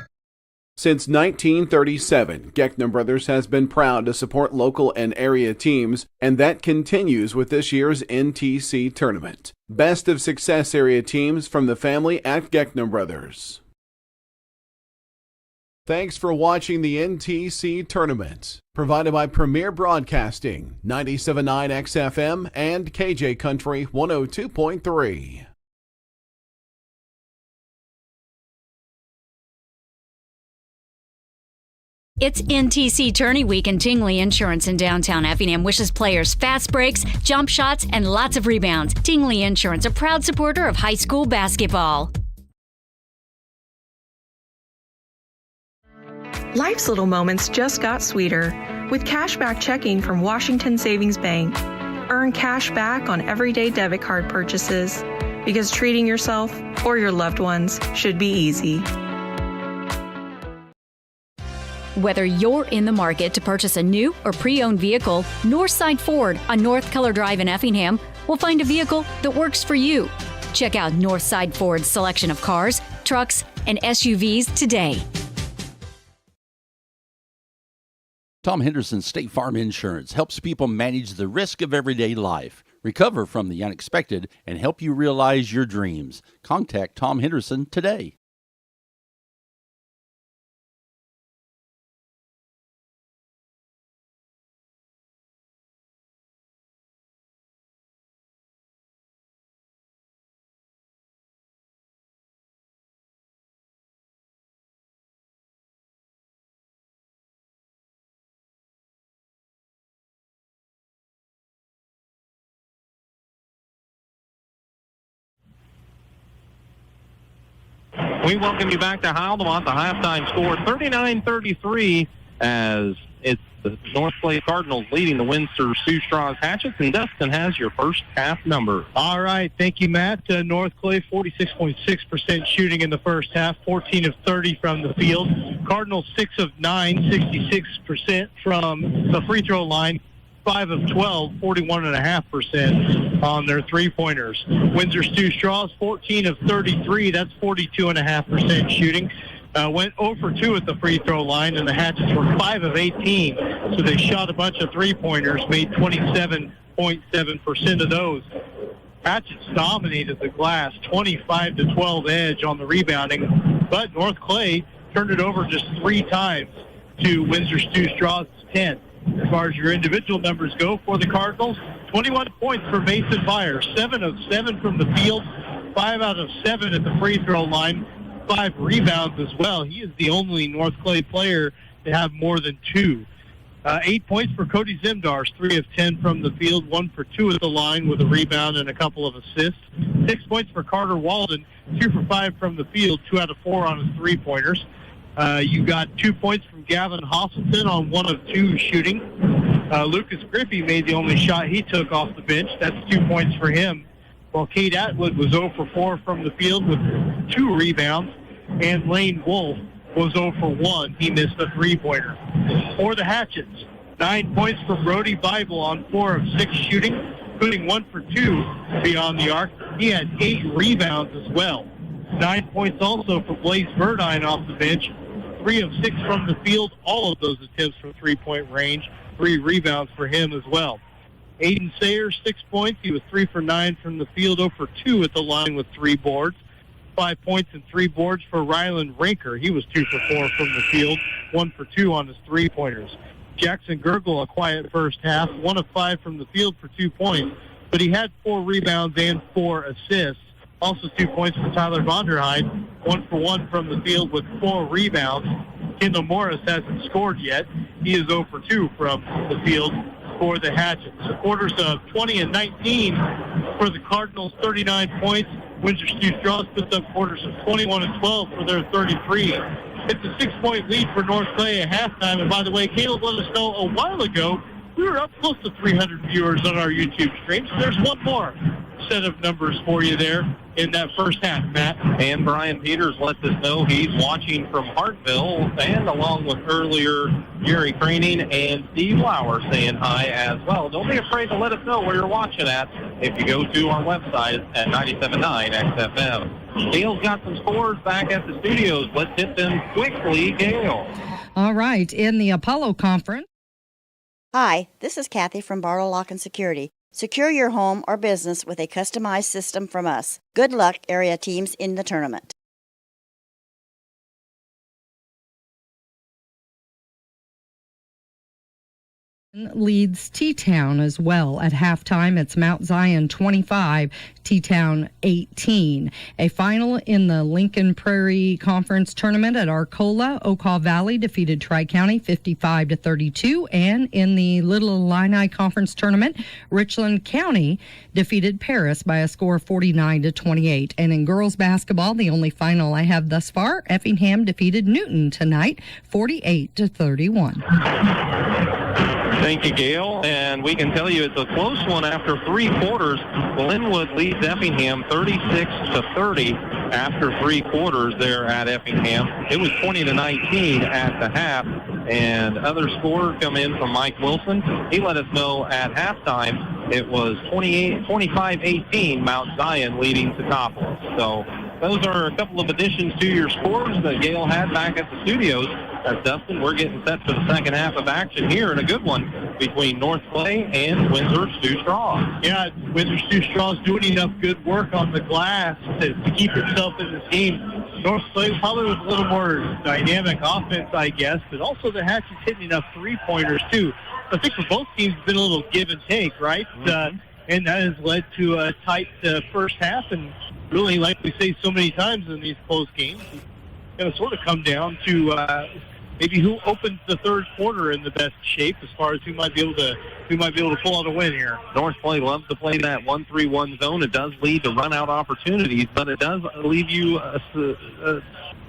Since 1937, Geckner Brothers has been proud to support local and area teams, and that continues with this year's NTC tournament. Best of success area teams from the family at Geckner Brothers. Thanks for watching the NTC tournament, provided by Premier Broadcasting, 97.9 XFM and KJ Country 102.3. It's NTC Tourney Week, and Tingley Insurance in downtown Effingham wishes players fast breaks, jump shots, and lots of rebounds. Tingley Insurance, a proud supporter of high school basketball. Life's little moments just got sweeter with cashback checking from Washington Savings Bank. Earn cash back on everyday debit card purchases, because treating yourself or your loved ones should be easy. Whether you're in the market to purchase a new or pre-owned vehicle, Northside Ford on North Color Drive in Effingham will find a vehicle that works for you. Check out Northside Ford's selection of cars, trucks, and SUVs today. Tom Henderson State Farm Insurance helps people manage the risk of everyday life, recover from the unexpected, and help you realize your dreams. Contact Tom Henderson today. We welcome you back to Altamont. The halftime score 39-33 as it's the North Clay Cardinals leading the Windsor Sioux Straws Hatchets, and Dustin has your first half number. All right. Thank you, Matt. North Clay, 46.6% shooting in the first half, 14 of 30 from the field. Cardinals, 6 of 9, 66% from the free throw line. 5 of 12, 41.5% on their three-pointers. Windsor Sioux Straws, 14 of 33. That's 42.5% shooting. Went 0 for 2 at the free throw line, and the Hatchets were 5 of 18. So they shot a bunch of three-pointers, made 27.7% of those. Hatchets dominated the glass, 25-12 edge on the rebounding. But North Clay turned it over just 3 times to Windsor Stewardson-Strasburg's 10. As far as your individual numbers go for the Cardinals, 21 points for Mason Byers, 7 of 7 from the field, 5 out of 7 at the free throw line, 5 rebounds as well. He is the only North Clay player to have more than 2. 8 points for Cody Zimdars, 3 of 10 from the field, 1 for 2 at the line with a rebound and a couple of assists. 6 points for Carter Walden, 2 for 5 from the field, 2 out of 4 on his three-pointers. You got 2 points from Gavin Hosselton on 1 of 2 shooting. Lucas Griffey made the only shot he took off the bench. That's 2 points for him. While Cade Atwood was 0 for 4 from the field with 2 rebounds. And Lane Wolf was 0 for 1. He missed a three-pointer. For the Hatchets, 9 points for Brody Bible on 4 of 6 shooting, including 1 for 2 beyond the arc. He had 8 rebounds as well. 9 points also for Blaze Verdine off the bench. 3 of 6 from the field, all of those attempts from three-point range. 3 rebounds for him as well. Aiden Sayers, 6 points. He was 3 for 9 from the field, 0 for 2 at the line with 3 boards. 5 points and 3 boards for Rylan Rinker. He was 2 for 4 from the field, 1 for 2 on his three-pointers. Jackson Gergel, a quiet first half, 1 of 5 from the field for 2 points, but he had 4 rebounds and 4 assists. Also 2 points for Tyler Vonderheide, 1 for 1 from the field with 4 rebounds. Kendall Morris hasn't scored yet. He is 0 for 2 from the field for the Hatchets. The quarters of 20 and 19 for the Cardinals, 39 points. Windsor Stewardson puts up quarters of 21 and 12 for their 33. It's a 6-point lead for North Clay at halftime. And by the way, Caleb let us know a while ago we were up close to 300 viewers on our YouTube stream. So there's one more set of numbers for you there in that first half, Matt. And Brian Peters lets us know he's watching from Hartville, and along with earlier Jerry Craning and Steve Lauer saying hi as well. Don't be afraid to let us know where you're watching at if you go to our website at 97.9 XFM. Gail's got some scores back at the studios. Let's hit them quickly, Gail. All right, in the Apollo Conference. Hi, this is Kathy from Barlow Lock and Security. Secure your home or business with a customized system from us. Good luck, area teams in the tournament. Leads T-Town as well. At halftime, it's Mount Zion 25, T-Town 18. A final in the Lincoln Prairie Conference Tournament at Arcola, Okaw Valley defeated Tri-County 55-32. And in the Little Illini Conference Tournament, Richland County defeated Paris by a score of 49-28. And in girls basketball, the only final I have thus far, Effingham defeated Newton tonight 48-31. Thank you, Gail. And we can tell you it's a close one after 3 quarters. Glenwood leads Effingham 36-30 after 3 quarters there at Effingham. It was 20-19 at the half. And other scores come in from Mike Wilson. He let us know at halftime it was 25-18 Mount Zion leading Teutopolis. So those are a couple of additions to your scores that Gail had back at the studios. That's Dustin. We're getting set for the second half of action here, and a good one between North Clay and Windsor Stewardson. Yeah, Windsor Stewardson doing enough good work on the glass to keep himself in this game. North Clay probably with a little more dynamic offense, I guess, but also the Hatchets hitting enough three-pointers, too. I think for both teams, it's been a little give and take, right? Mm-hmm. And that has led to a tight first half, and really, like we say so many times in these close games, it's going to sort of come down to maybe who opens the third quarter in the best shape as far as who might be able to pull out a win here. North Clay loves to play that 1-3-1 zone. It does lead to run-out opportunities, but it does leave you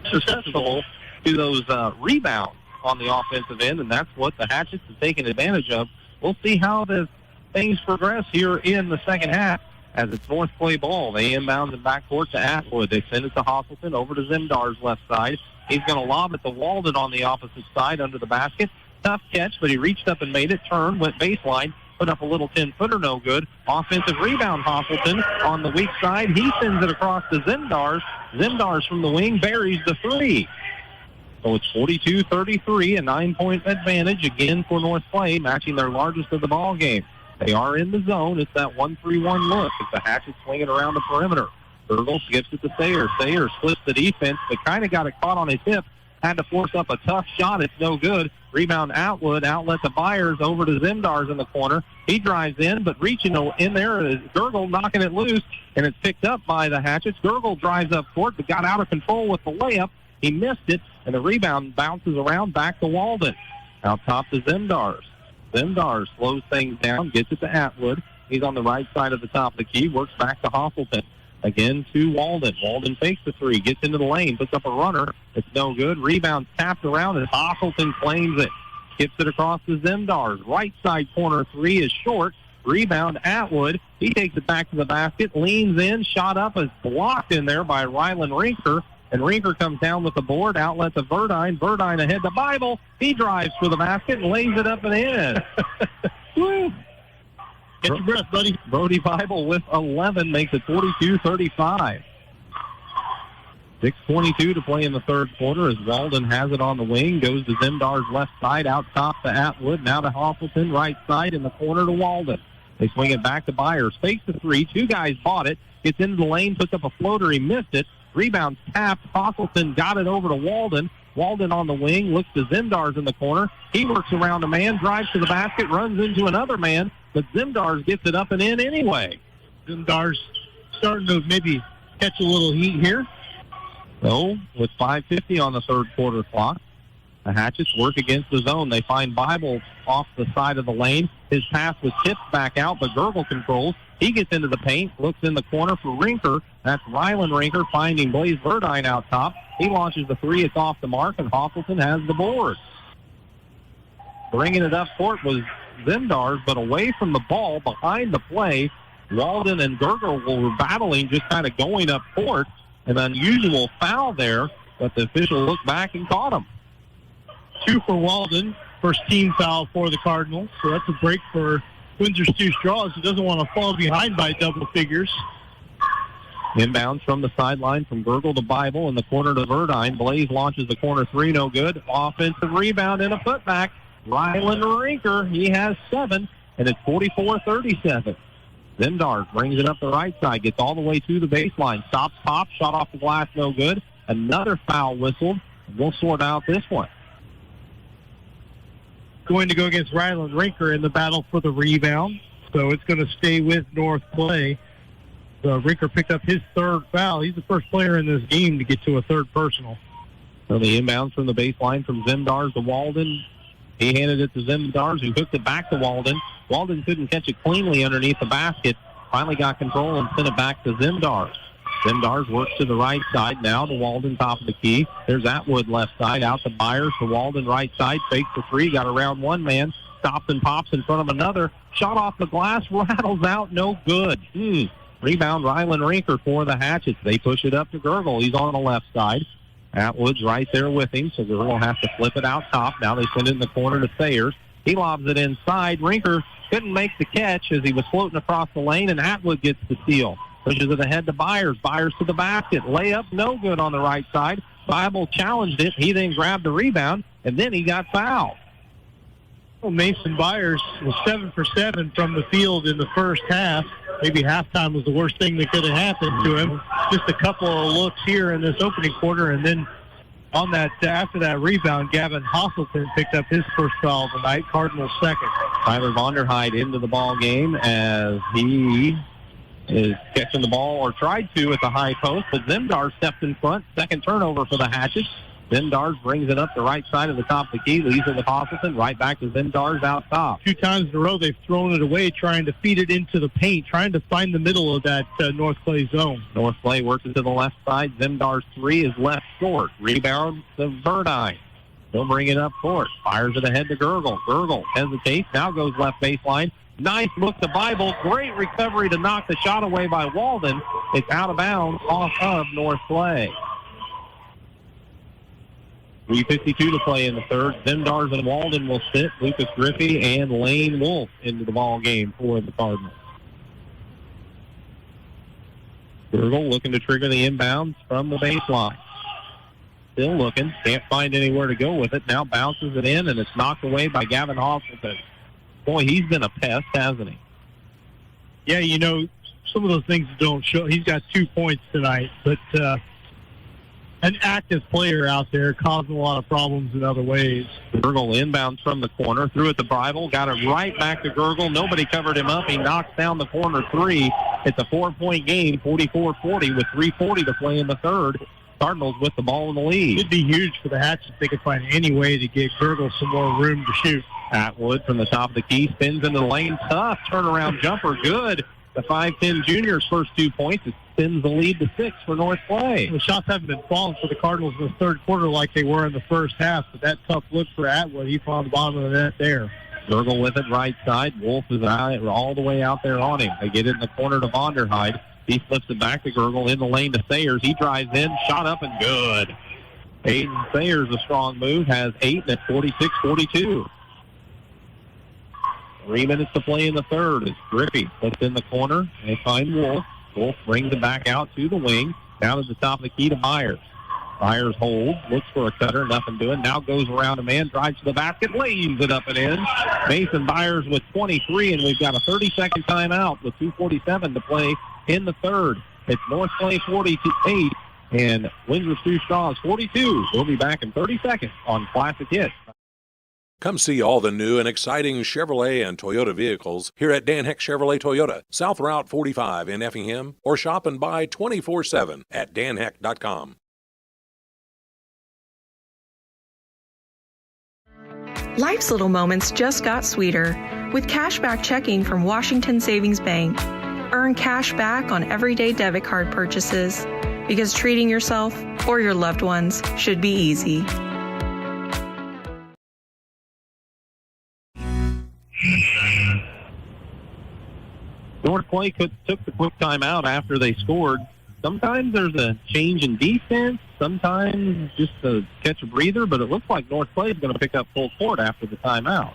susceptible to those rebounds on the offensive end, and that's what the Hatchets have taken advantage of. We'll see how things progress here in the second half as it's North Clay ball. They inbound and backcourt to Atwood. They send it to Hosselton over to Zimdar's left side. He's going to lob it to Walden on the opposite side under the basket. Tough catch, but he reached up and made it, turned, went baseline, put up a little 10-footer, no good. Offensive rebound, Hosselton on the weak side. He sends it across to Zimdar's. Zimdar's from the wing buries the three. So it's 42-33, a 9-point advantage again for North Clay, matching their largest of the ball game. They are in the zone. It's that 1-3-1 look. It's the Hatchet swinging around the perimeter. Burgles gives it to Sayers. Sayers splits the defense, but kind of got it caught on his hip had to force up a tough shot. It's no good. Rebound Atwood, outlet to Byers, over to Zimdars in the corner. He drives in, but reaching in there is Gergel knocking it loose, and it's picked up by the Hatchets. Gergel drives up court, but got out of control with the layup. He missed it, and the rebound bounces around back to Walden. Out top to Zimdars. Zimdars slows things down, gets it to Atwood. He's on the right side of the top of the key, works back to Hosselton. Again to Walden. Walden fakes the three, gets into the lane, puts up a runner. It's no good. Rebound tapped around as Hosselton claims it. Skips it across to Zimdars. Right side corner three is short. Rebound Atwood. He takes it back to the basket, leans in, shot up, is blocked in there by Rylan Rinker. And Rinker comes down with the board, outlet to Verdine. Verdine ahead to Bible. He drives for the basket and lays it up and in. Woo! Get your breath, buddy. Brody Bible with 11 makes it 42-35. 6:22 to play in the third quarter as Walden has it on the wing. Goes to Zimdar's left side, out top to Atwood. Now to Hosselton, right side in the corner to Walden. They swing it back to Byers. Fakes the three. Two guys bought it. Gets into the lane, puts up a floater. He missed it. Rebound tapped. Hosselton got it over to Walden. Walden on the wing, looks to Zimdars in the corner. He works around a man, drives to the basket, runs into another man, but Zimdars gets it up and in anyway. Zimdars starting to maybe catch a little heat here. So, with 5:50 on the third quarter clock, the Hatchets work against the zone. They find Bible off the side of the lane. His pass was tipped back out, but Gergel controls. He gets into the paint, looks in the corner for Rinker. That's Rylan Rinker finding Blaze Verdine out top. He launches the three. It's off the mark, and Hosselton has the board. Bringing it up court was Zimdars, but away from the ball, behind the play, Walden and Gergel were battling, just kind of going up court. An unusual foul there, but the official looked back and caught him. 2 for Walden, first team foul for the Cardinals. So that's a break for Windsor Stewardson-Strasburg, who doesn't want to fall behind by double figures. Inbounds from the sideline from Gergel to Bible in the corner to Verdine. Blaze launches the corner three, no good. Offensive rebound and a putback. Rylan Rinker, he has 7, and it's 44-37. Zimdars brings it up the right side, gets all the way to the baseline. Stops, pops, shot off the glass, no good. Another foul whistled. We'll sort out this one. Going to go against Rylan Rinker in the battle for the rebound. So it's going to stay with North Clay. Rinker picked up his third foul. He's the first player in this game to get to a third personal. So the inbounds from the baseline from Zimdars to Walden. He handed it to Zimdars, who hooked it back to Walden. Walden couldn't catch it cleanly underneath the basket. Finally got control and sent it back to Zimdars. Zimdars works to the right side now to Walden, top of the key. There's Atwood left side, out to Byers to Walden right side. Fakes the three, got around one man. Stops and pops in front of another. Shot off the glass, rattles out, no good. Rebound, Rylan Rinker for the Hatchets. They push it up to Gergel. He's on the left side. Atwood's right there with him, so Gergel has to flip it out top. Now they send it in the corner to Sayers. He lobs it inside. Rinker couldn't make the catch as he was floating across the lane, and Atwood gets the steal. Pushes it ahead to Byers. Byers to the basket. Layup, no good on the right side. Bible challenged it. He then grabbed the rebound, and then he got fouled. Well, Mason Byers was 7 for 7 from the field in the first half. Maybe halftime was the worst thing that could have happened to him. Just a couple of looks here in this opening quarter, and then on that after that rebound, Gavin Hosselton picked up his first foul of the night. Cardinals second. Tyler Vonderheide into the ball game as he is catching the ball, or tried to, at the high post, but Zimdars stepped in front. Second turnover for the Hatchets. Zimdars brings it up the right side of the top of the key, leaves it with Hosselton, right back to Zimdars out top. 2 times in a row they've thrown it away, trying to feed it into the paint, trying to find the middle of that North Clay zone. North Clay works it to the left side. Zimdars three is left short. Rebound to Verdine. He'll bring it up court. Fires it ahead to Gergel. Gergel hesitates, now goes left baseline. Nice look to Bible. Great recovery to knock the shot away by Walden. It's out of bounds off of North Clay. 3:52 to play in the third. Zimdars and Walden will sit. Lucas Griffey and Lane Wolf into the ball game for the Cardinals. Gergel looking to trigger the inbounds from the baseline. Still looking. Can't find anywhere to go with it. Now bounces it in, and it's knocked away by Gavin Hosselton. Boy, he's been a pest, hasn't he? Yeah, you know, some of those things don't show. He's got 2 points tonight, but an active player out there, causing a lot of problems in other ways. Gurgle inbounds from the corner, threw it to Bible, got it right back to Gurgle. Nobody covered him up. He knocks down the corner three. It's a 4-point game, 44-40 with 3:40 to play in the third. Cardinals with the ball in the lead. It'd be huge for the Hatch if they could find any way to get Gurgle some more room to shoot. Atwood from the top of the key spins into the lane. Tough turnaround jumper. Good. The 5'10 junior's first 2 points. It spins the lead to 6 for North Clay. The shots haven't been falling for the Cardinals in the third quarter like they were in the first half, but that tough look for Atwood, he found the bottom of the net there. Gurgle with it right side. Wolf is all the way out there on him. They get it in the corner to Vonderheide. He flips it back to Gurgle in the lane to Sayers. He drives in, shot up and good. Aiden Sayers, a strong move, has 8 at 46-42. 3 minutes to play in the third as Griffey flips in the corner. They find Wolf. Wolf brings it back out to the wing. Down at the top of the key to Myers. Myers holds, looks for a cutter, nothing doing. Now goes around a man, drives to the basket, lays it up and in. Mason Byers with 23, and we've got a 30-second timeout with 2:47 to play in the third. It's North Clay 48 and Windsor Sioux Straws 42. We'll be back in 30 seconds on Classic Hits. Come see all the new and exciting Chevrolet and Toyota vehicles here at Dan Heck Chevrolet Toyota, South Route 45 in Effingham, or shop and buy 24/7 at danheck.com. Life's little moments just got sweeter with cashback checking from Washington Savings Bank. Earn cash back on everyday debit card purchases because treating yourself or your loved ones should be easy. North Clay took the quick timeout after they scored. Sometimes there's a change in defense, sometimes just to catch a breather, but it looks like North Clay is going to pick up full court after the timeout.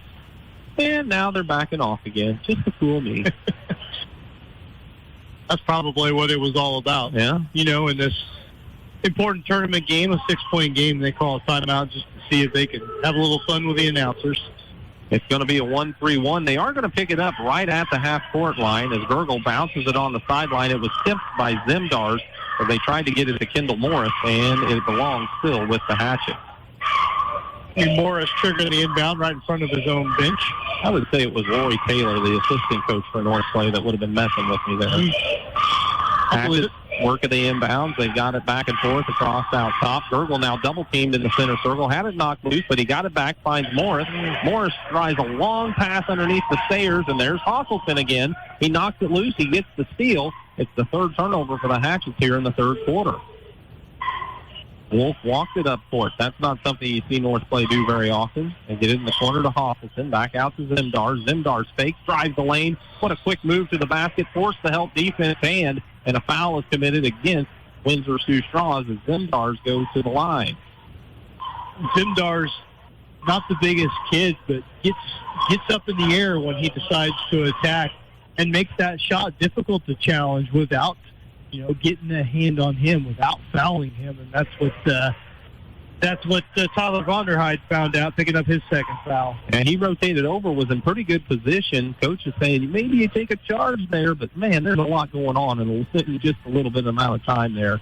And now they're backing off again, just to fool me. That's probably what it was all about. Yeah. You know, in this important tournament game, a 6-point game, they call a timeout just to see if they can have a little fun with the announcers. It's going to be a 1-3-1. They are going to pick it up right at the half-court line as Gurgle bounces it on the sideline. It was tipped by Zemdars as they tried to get it to Kendall Morris, and it belongs still with the Hatchet. And Morris triggered the inbound right in front of his own bench. I would say it was Rory Taylor, the assistant coach for North Clay, that would have been messing with me there. Hatchet work at the inbounds. They got it back and forth across out top. Gurgle now double-teamed in the center circle. Had it knocked loose, but he got it back, finds Morris. Morris tries a long pass underneath the Sayers, and there's Hosselton again. He knocks it loose. He gets the steal. It's the third turnover for the Hatchets here in the third quarter. Wolf walked it up court. That's not something you see North Clay do very often. They get it in the corner to Hosselton. Back out to Zemdars. Zemdars fakes, drives the lane. What a quick move to the basket. Forced the help defense and a foul is committed against Windsor Sioux Straws as Zemdars goes to the line. Zemdars, not the biggest kid, but gets up in the air when he decides to attack and makes that shot difficult to challenge without, getting a hand on him, without fouling him, and that's what Tyler Vonderheide found out, picking up his second foul. And he rotated over, was in pretty good position. Coach is saying maybe you take a charge there, but man, there's a lot going on in just a little bit amount of time there.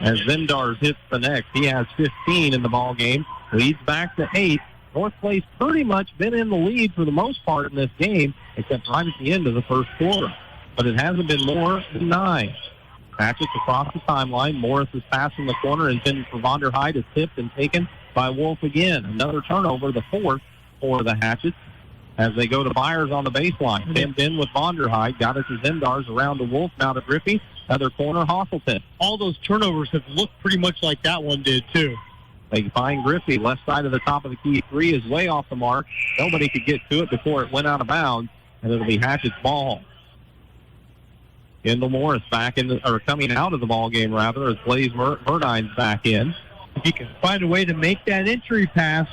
As Zemdars hits the next, he has 15 in the ball game, leads back to 8. North Clay's pretty much been in the lead for the most part in this game, except right at the end of the first quarter. But it hasn't been more than 9. Hatchets across the timeline. Morris is passing the corner, intended for Vonderheide. Is tipped and taken by Wolf again. Another turnover, the fourth for the Hatchets, as they go to Byers on the baseline. Pinned in with Vonderheide. Got it to Zemdars, around to Wolf, now to Griffey. Other corner, Hosselton. All those turnovers have looked pretty much like that one did, too. They find Griffey. Left side of the top of the key. 3 is way off the mark. Nobody could get to it before it went out of bounds, and it'll be Hatchet's ball. Kendall Morris coming out of the ball game, rather, as Blaze Verdine's back in. If you can find a way to make that entry pass,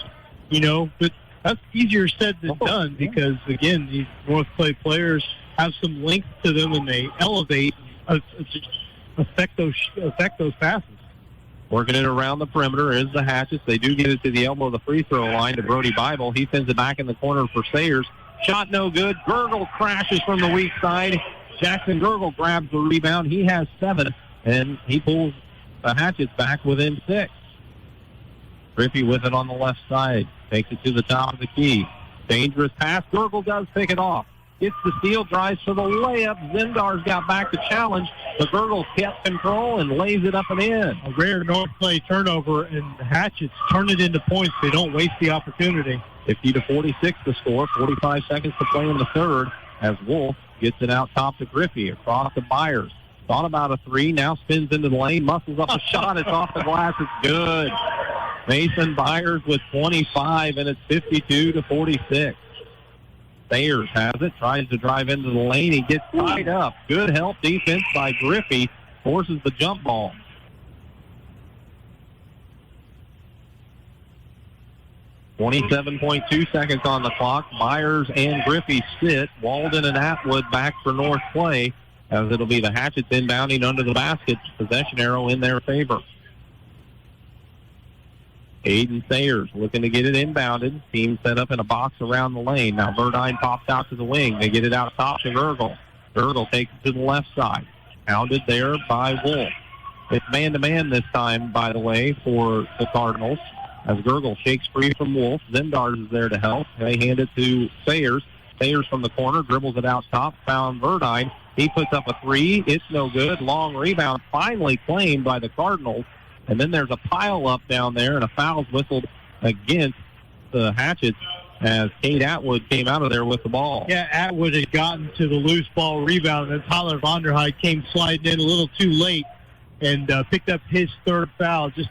but that's easier said than done because, again, these North Clay players have some length to them and they elevate, affect those passes. Working it around the perimeter is the Hatchets. They do get it to the elbow of the free throw line to Brody Bible. He sends it back in the corner for Sayers. Shot no good. Gurgle crashes from the weak side. Jackson Gurgle grabs the rebound. He has 7, and he pulls The Hatchets back within 6. Griffey with it on the left side. Takes it to the top of the key. Dangerous pass. Gurgle does pick it off. Gets the steal, drives for the layup. Zindar's got back to challenge. The Gurgles kept control and lays it up and in. A rare North Clay turnover, and the Hatchets turn it into points. They don't waste the opportunity. 50-46 the score. 45 seconds to play in the third as Wolf gets it out top to Griffey. Across to Byers. Thought about a three. Now spins into the lane. Muscles up a shot. It's off the glass. It's good. Mason Byers with 25, and it's 52-46. Sayers has it, tries to drive into the lane. He gets tied up. Good help defense by Griffey. Forces the jump ball. .2 seconds on the clock. Byers and Griffey sit. Walden and Atwood back for North Clay, as it'll be the Hatchets inbounding under the basket. Possession arrow in their favor. Aiden Sayers looking to get it inbounded. Team set up in a box around the lane. Now Verdine pops out to the wing. They get it out top to Gurgle. Gurgle takes it to the left side. Pounded there by Wolf. It's man-to-man this time, by the way, for the Cardinals, as Gurgle shakes free from Wolf. Zendars is there to help. They hand it to Sayers. Sayers from the corner, dribbles it out top, found Verdine. He puts up a three. It's no good. Long rebound, finally claimed by the Cardinals. And then there's a pile up down there, and a foul's whistled against the Hatchets as Cade Atwood came out of there with the ball. Yeah, Atwood had gotten to the loose ball rebound, and Tyler Vonderheide came sliding in a little too late and picked up his third foul. Just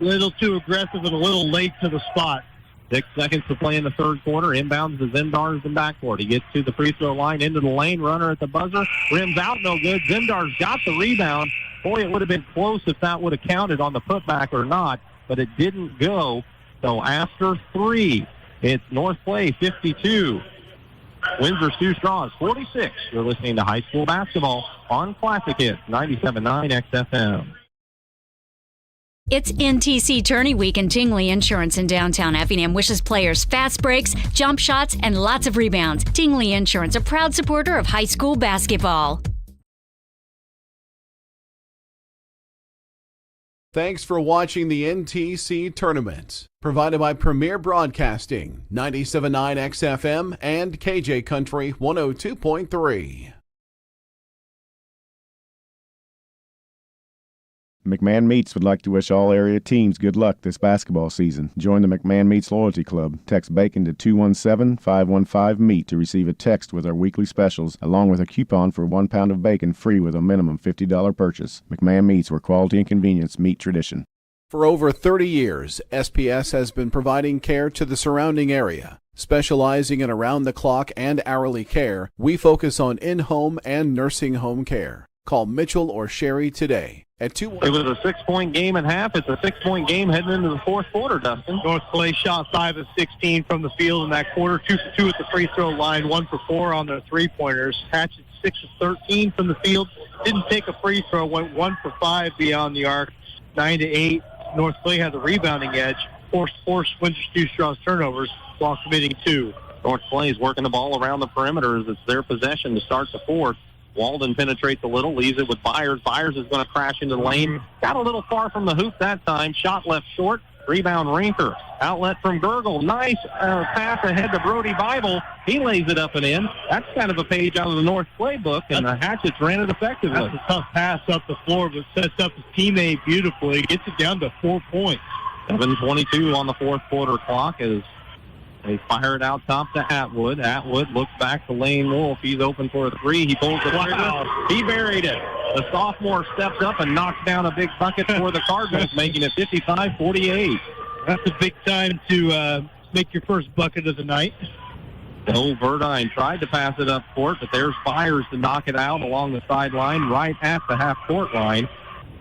a little too aggressive and a little late to the spot. 6 seconds to play in the third quarter. Inbounds to Zendars in backcourt. He gets to the free throw line, into the lane. Runner at the buzzer. Rims out, no good. Zendars got the rebound. Boy, it would have been close if that would have counted on the putback or not, but it didn't go. So after 3, it's North Clay 52. Windsor Sioux Straws 46. You're listening to high school basketball on Classic Hits 97.9 XFM. It's NTC Tourney Week, and Tingley Insurance in downtown Effingham wishes players fast breaks, jump shots, and lots of rebounds. Tingley Insurance, a proud supporter of high school basketball. Thanks for watching the NTC Tournament, provided by Premier Broadcasting, 97.9 XFM and KJ Country 102.3. McMahon Meats would like to wish all area teams good luck this basketball season. Join the McMahon Meats Loyalty Club. Text BACON to 217-515-MEAT to receive a text with our weekly specials, along with a coupon for 1 pound of bacon free with a minimum $50 purchase. McMahon Meats, where quality and convenience meet tradition. For over 30 years, SPS has been providing care to the surrounding area. Specializing in around-the-clock and hourly care, we focus on in-home and nursing home care. Call Mitchell or Sherry today at 2. It was a 6-point game at half. It's a 6-point game heading into the fourth quarter, Dustin. North Clay shot 5 of 16 from the field in that quarter. 2 for 2 at the free throw line, 1 for 4 on their three-pointers. Hatchet 6 of 13 from the field. Didn't take a free throw, went 1 for 5 beyond the arc. 9-8. North Clay had the rebounding edge. Forced Windsor Sioux Straws turnovers while committing 2. North Clay is working the ball around the perimeter as it's their possession to start the fourth. Walden penetrates a little, leaves it with Byers. Byers is going to crash into the lane. Got a little far from the hoop that time. Shot left short. Rebound Rinker. Outlet from Gurgle. Nice pass ahead to Brody Bible. He lays it up and in. That's kind of a page out of the North Clay book, and the Hatchets ran it effectively. That's a tough pass up the floor, but sets up his teammate beautifully. Gets it down to 4 points. 7:22 on the fourth quarter clock as they fire it out top to Atwood. Atwood looks back to Lane Wolf. He's open for a three. He pulls the trigger. He buried it. The sophomore steps up and knocks down a big bucket for the Cardinals, making it 55-48. That's a big time to make your first bucket of the night. So Verdine tried to pass it up court, but there's Byers to knock it out along the sideline right at the half-court line.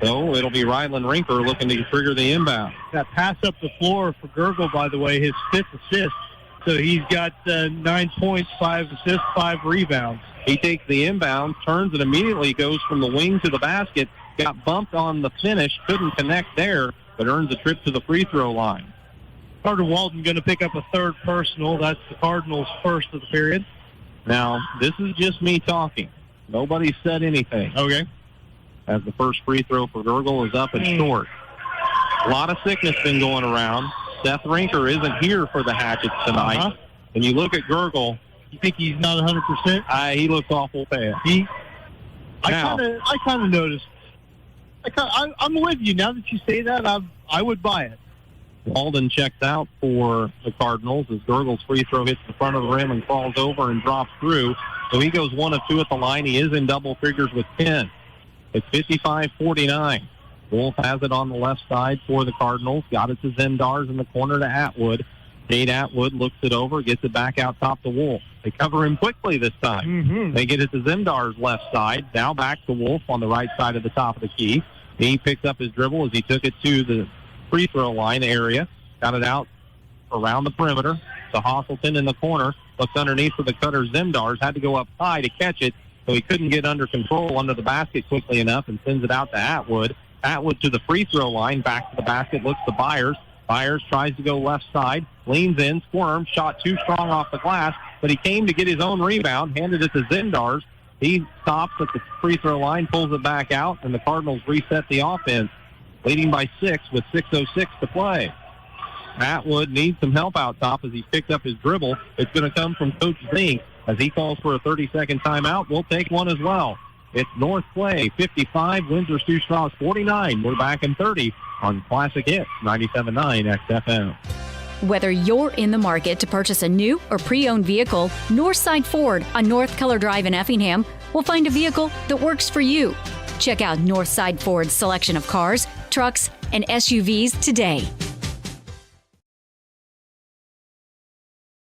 So it'll be Ryland Rinker looking to trigger the inbound. That pass up the floor for Gurgle, by the way, his 5th assist. So he's got 9 points, 5 assists, 5 rebounds. He takes the inbound, turns, and immediately goes from the wing to the basket. Got bumped on the finish, couldn't connect there, but earns a trip to the free throw line. Carter Walden going to pick up a third personal. That's the Cardinals' first of the period. Now, this is just me talking. Nobody said anything. Okay. as the first free throw for Gergel is up and short. A lot of sickness been going around. Seth Rinker isn't here for the Hatchets tonight. And you look at Gergel. You think he's not 100%? He looks awful bad. I kind of noticed. I'm with you. Now that you say that, I would buy it. Walden checks out for the Cardinals as Gergel's free throw hits the front of the rim and crawls over and drops through. So he goes 1 of 2 at the line. He is in double figures with 10. It's 55-49. Wolf has it on the left side for the Cardinals. Got it to Zemdars in the corner to Atwood. Nate Atwood looks it over, gets it back out top to Wolf. They cover him quickly this time. They get it to Zemdar's left side. Now back to Wolf on the right side of the top of the key. He picked up his dribble as he took it to the free throw line area. Got it out around the perimeter to Hosselton in the corner. Looks underneath for the cutter. Zemdars had to go up high to catch it, so he couldn't get under control under the basket quickly enough and sends it out to Atwood. Atwood to the free throw line, back to the basket, looks to Byers. Byers tries to go left side, leans in, squirms, shot too strong off the glass, but he came to get his own rebound, handed it to Zemdars. He stops at the free throw line, pulls it back out, and the Cardinals reset the offense, leading by 6 with 6:06 to play. Atwood needs some help out top as he picked up his dribble. It's going to come from Coach Zink as he calls for a 30-second timeout. We'll take one as well. It's North Clay 55, Windsor Stewardson-Strasburg 49. We're back in 30 on Classic Hits 97.9 XFM. Whether you're in the market to purchase a new or pre-owned vehicle, Northside Ford on North Color Drive in Effingham will find a vehicle that works for you. Check out Northside Ford's selection of cars, trucks, and SUVs today.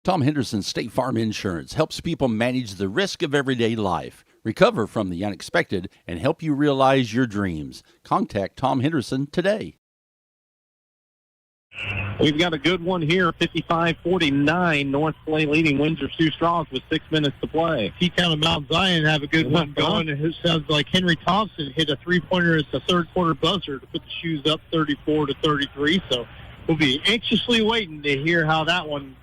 Tom Henderson State Farm Insurance helps people manage the risk of everyday life, recover from the unexpected, and help you realize your dreams. Contact Tom Henderson today. We've got a good one here, 55-49. North Clay leading Windsor Stewardson with 6 minutes to play. T-Town of Mount Zion have a good one going. It sounds like Henry Thompson hit a three-pointer at the third quarter buzzer to put the shoes up 34-33. So we'll be anxiously waiting to hear how that one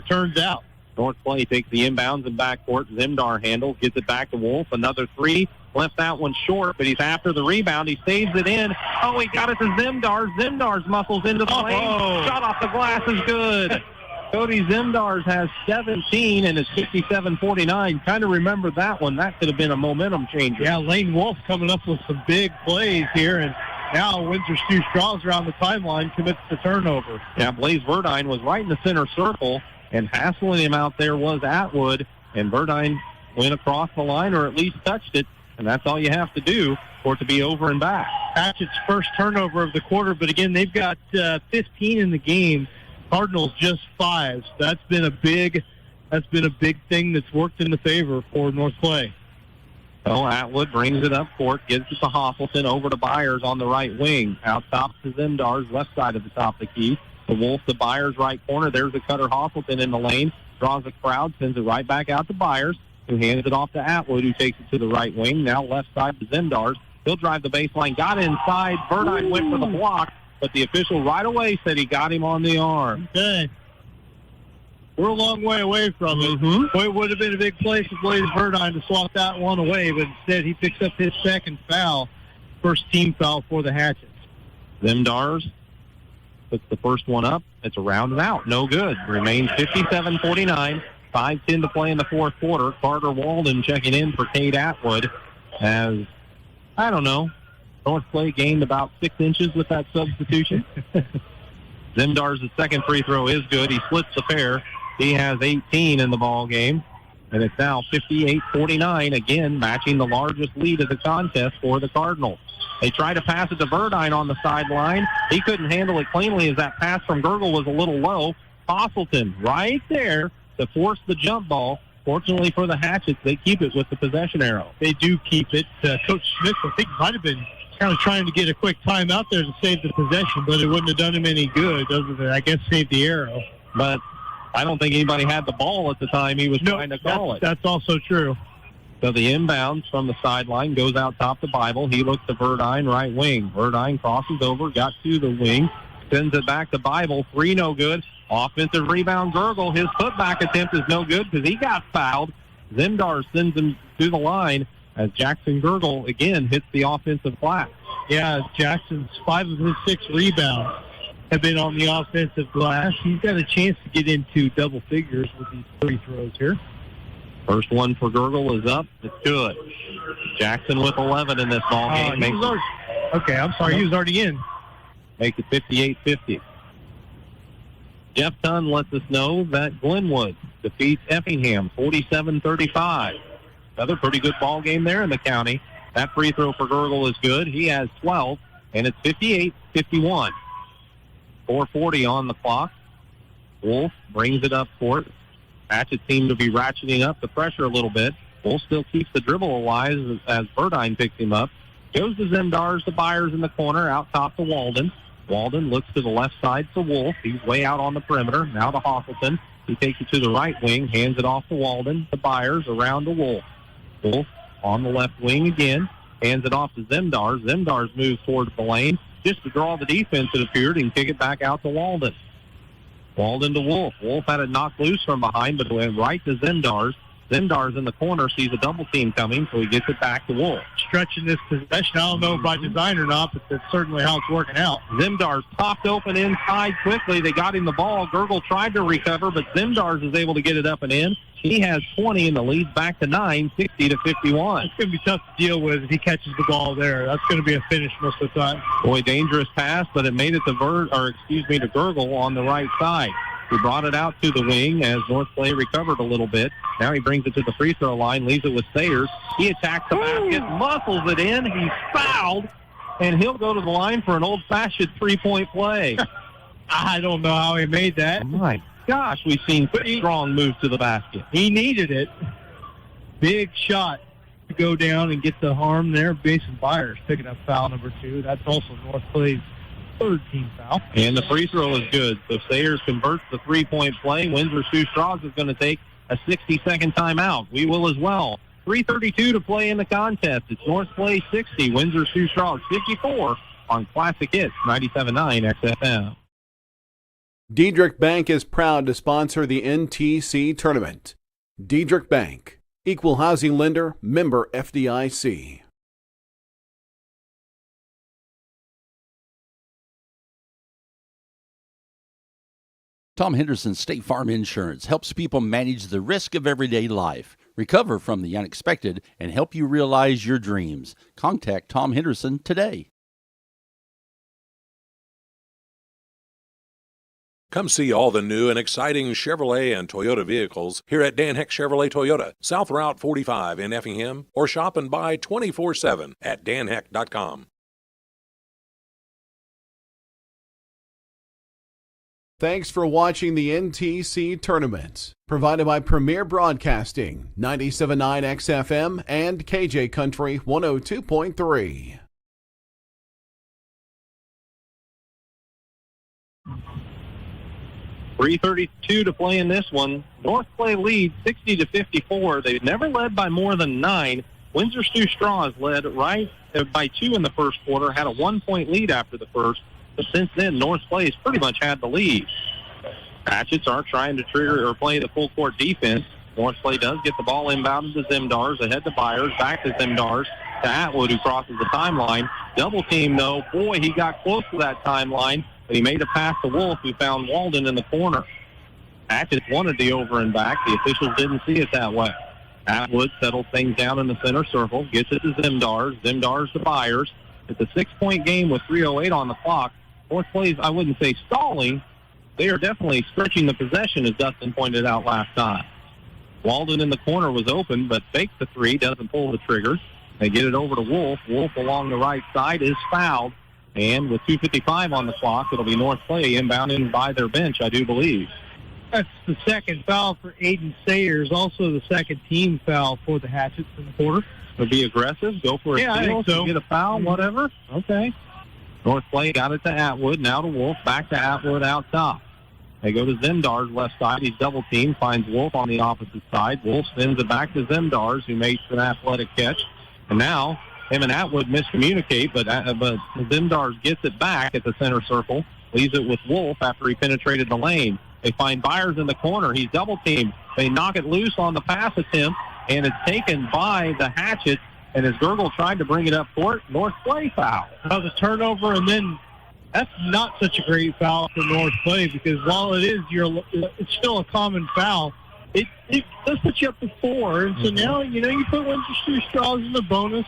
turns out. North Clay takes the inbounds and backcourt. Zemdar handles, gets it back to Wolf. Another three. Left that one short, but he's after the rebound. He saves it in. Oh, he got it to Zemdars. Zemdars muscles into the lane. Shot off the glass is good. Cody Zemdars has 17, and it's 57-49. Kind of remember that one. That could have been a momentum changer. Yeah, Lane Wolf coming up with some big plays here, and now Windsor Stewardson around the timeline commits the turnover. Yeah, Blaze Verdine was right in the center circle, and hassling him out there was Atwood, and Verdine went across the line or at least touched it, and that's all you have to do for it to be over and back. Hatchett's first turnover of the quarter, but again, they've got 15 in the game. Cardinals just 5. So that's been a big thing that's worked in the favor for North Clay. So Atwood brings it up court, gives it to Hosselton, over to Byers on the right wing. Out top to Zemdar's left side of the top of the key. The Wolf to Byers' right corner. There's the cutter Hosselton in the lane. Draws a crowd, sends it right back out to Byers, who hands it off to Atwood, who takes it to the right wing. Now left side to Zemdar's. He'll drive the baseline. Got inside. Verdine went for the block, but the official right away said he got him on the arm. Okay. We're a long way away from it. Boy, it would have been a big play for Blaze Verdine to swat that one away, but instead he picks up his second foul, first team foul for the Hatchets. Zemdars puts the first one up. It's around and out. No good. Remains 57-49. 5:10 to play in the fourth quarter. Carter Walden checking in for Cade Atwood as, I don't know, North Clay gained about 6 inches with that substitution. Zemdar's second free throw is good. He splits the pair. He has 18 in the ball game, and it's now 58-49, again matching the largest lead of the contest for the Cardinals. They try to pass it to Verdine on the sideline. He couldn't handle it cleanly as that pass from Gergel was a little low. Hosselton right there to force the jump ball. Fortunately for the Hatchets, they keep it with the possession arrow. They do keep it. Coach Smith, I think, might have been kind of trying to get a quick time out there to save the possession, but it wouldn't have done him any good other than, I guess, save the arrow. But I don't think anybody had the ball at the time he was trying to call it. That's also true. So the inbounds from the sideline goes out top to Bible. He looks to Verdine, right wing. Verdine crosses over, got to the wing, sends it back to Bible. 3 no good. Offensive rebound, Gergel. His putback attempt is no good because he got fouled. Zemdar sends him to the line. as Jackson Gergel again hits the offensive glass. Yeah, Jackson's 5 of his 6 rebounds have been on the offensive glass. He's got a chance to get into double figures with these free throws here. First one for Gergel is up. It's good. Jackson with 11 in this ball game. Okay, I'm sorry. He was already in. Make it 58-50. Jeff Dunn lets us know that Glenwood defeats Effingham 47-35. Another pretty good ball game there in the county. That free throw for Gergel is good. He has 12, and it's 58-51. 4:40 on the clock. Wolf brings it up court. Hatchet seemed to be ratcheting up the pressure a little bit. Wolf still keeps the dribble alive as Burdine picks him up. Goes to Zemdars, the Byers in the corner, out top to Walden. Walden looks to the left side to Wolf. He's way out on the perimeter. Now to Hoffleton. He takes it to the right wing, hands it off to Walden. The Byers around to Wolf. Wolf on the left wing again, hands it off to Zemdars. Zemdars moves towards the lane just to draw the defense, it appeared, and kick it back out to Walden. Walden to Wolf. Wolf had it knocked loose from behind, but it went right to Zemdars. Zemdars in the corner sees a double team coming, so he gets it back to Wolf. Stretching this possession. I don't know by design or not, but that's certainly how it's working out. Zemdars popped open inside quickly. They got him the ball. Gergel tried to recover, but Zemdars is able to get it up and in. He has 20, and the lead's back to 9, 60-51. It's going to be tough to deal with if he catches the ball there. That's going to be a finish most of the time. Boy, dangerous pass, but it made it to Gergel on the right side. He brought it out to the wing as North Clay recovered a little bit. Now he brings it to the free throw line, leaves it with Sayers. He attacks the basket, muscles it in. He's fouled, and he'll go to the line for an old-fashioned three-point play. I don't know how he made that. Oh my gosh, we've seen strong move to the basket. He needed it. Big shot to go down and get the harm there. Mason Byers picking up foul number 2. That's also North Clay's third team foul. And the free throw is good. So Sayers converts the three-point play. Windsor Stewardson-Strasburg is going to take a 60-second timeout. We will as well. 3:32 to play in the contest. It's North Clay 60, Windsor Stewardson-Strasburg 54 on Classic Hits 97.9 XFM. Diedrich Bank is proud to sponsor the NTC tournament. Diedrich Bank, equal housing lender, member FDIC. Tom Henderson State Farm Insurance helps people manage the risk of everyday life, recover from the unexpected, and help you realize your dreams. Contact Tom Henderson today. Come see all the new and exciting Chevrolet and Toyota vehicles here at Dan Heck Chevrolet Toyota, South Route 45 in Effingham, or shop and buy 24/7 at danheck.com. Thanks for watching the NTC tournament, provided by Premier Broadcasting, 97.9 XFM and KJ Country 102.3. .332 to play in this one. North Clay leads 60-54. They've never led by more than 9. Windsor Stewardson-Strasburg led right by 2 in the first quarter, had a 1-point lead after the first. But since then, North Clay has pretty much had the lead. Hatchets are trying to trigger or play the full court defense. North Clay does get the ball inbounded to Zemdars, ahead to Byers, back to Zemdars, to Atwood, who crosses the timeline. Double team, though. Boy, he got close to that timeline, but he made a pass to Wolf, who found Walden in the corner. Hatchets wanted the over and back. The officials didn't see it that way. Atwood settles things down in the center circle, gets it to Zemdars. Zemdars to Byers. It's a 6-point game with 3:08 on the clock. North Clay's, I wouldn't say stalling. They are definitely stretching the possession, as Dustin pointed out last time. Walden in the corner was open, but fakes the three, doesn't pull the trigger. They get it over to Wolf. Wolf along the right side is fouled. And with 2:55 on the clock, it'll be North Clay inbounding by their bench, I do believe. That's the second foul for Aiden Sayers, also the second team foul for the Hatchets in the quarter. To be aggressive, go for a steal, I think so. Get a foul, whatever. Okay. North Clay got it to Atwood, now to Wolf, back to Atwood out top. They go to Zemdars left side. He's double teamed, finds Wolf on the opposite side. Wolf sends it back to Zemdars, who makes an athletic catch. And now him and Atwood miscommunicate, but Zemdars gets it back at the center circle, leaves it with Wolf after he penetrated the lane. They find Byers in the corner. He's double teamed. They knock it loose on the pass attempt, and it's taken by the Hatchets And as Gergel tried to bring it up court, North Clay foul. That was a turnover, and then that's not such a great foul for North Clay because while it is, it's still a common foul. It does put you up to 4, and so now, you put Windsor Stew-Straws in the bonus.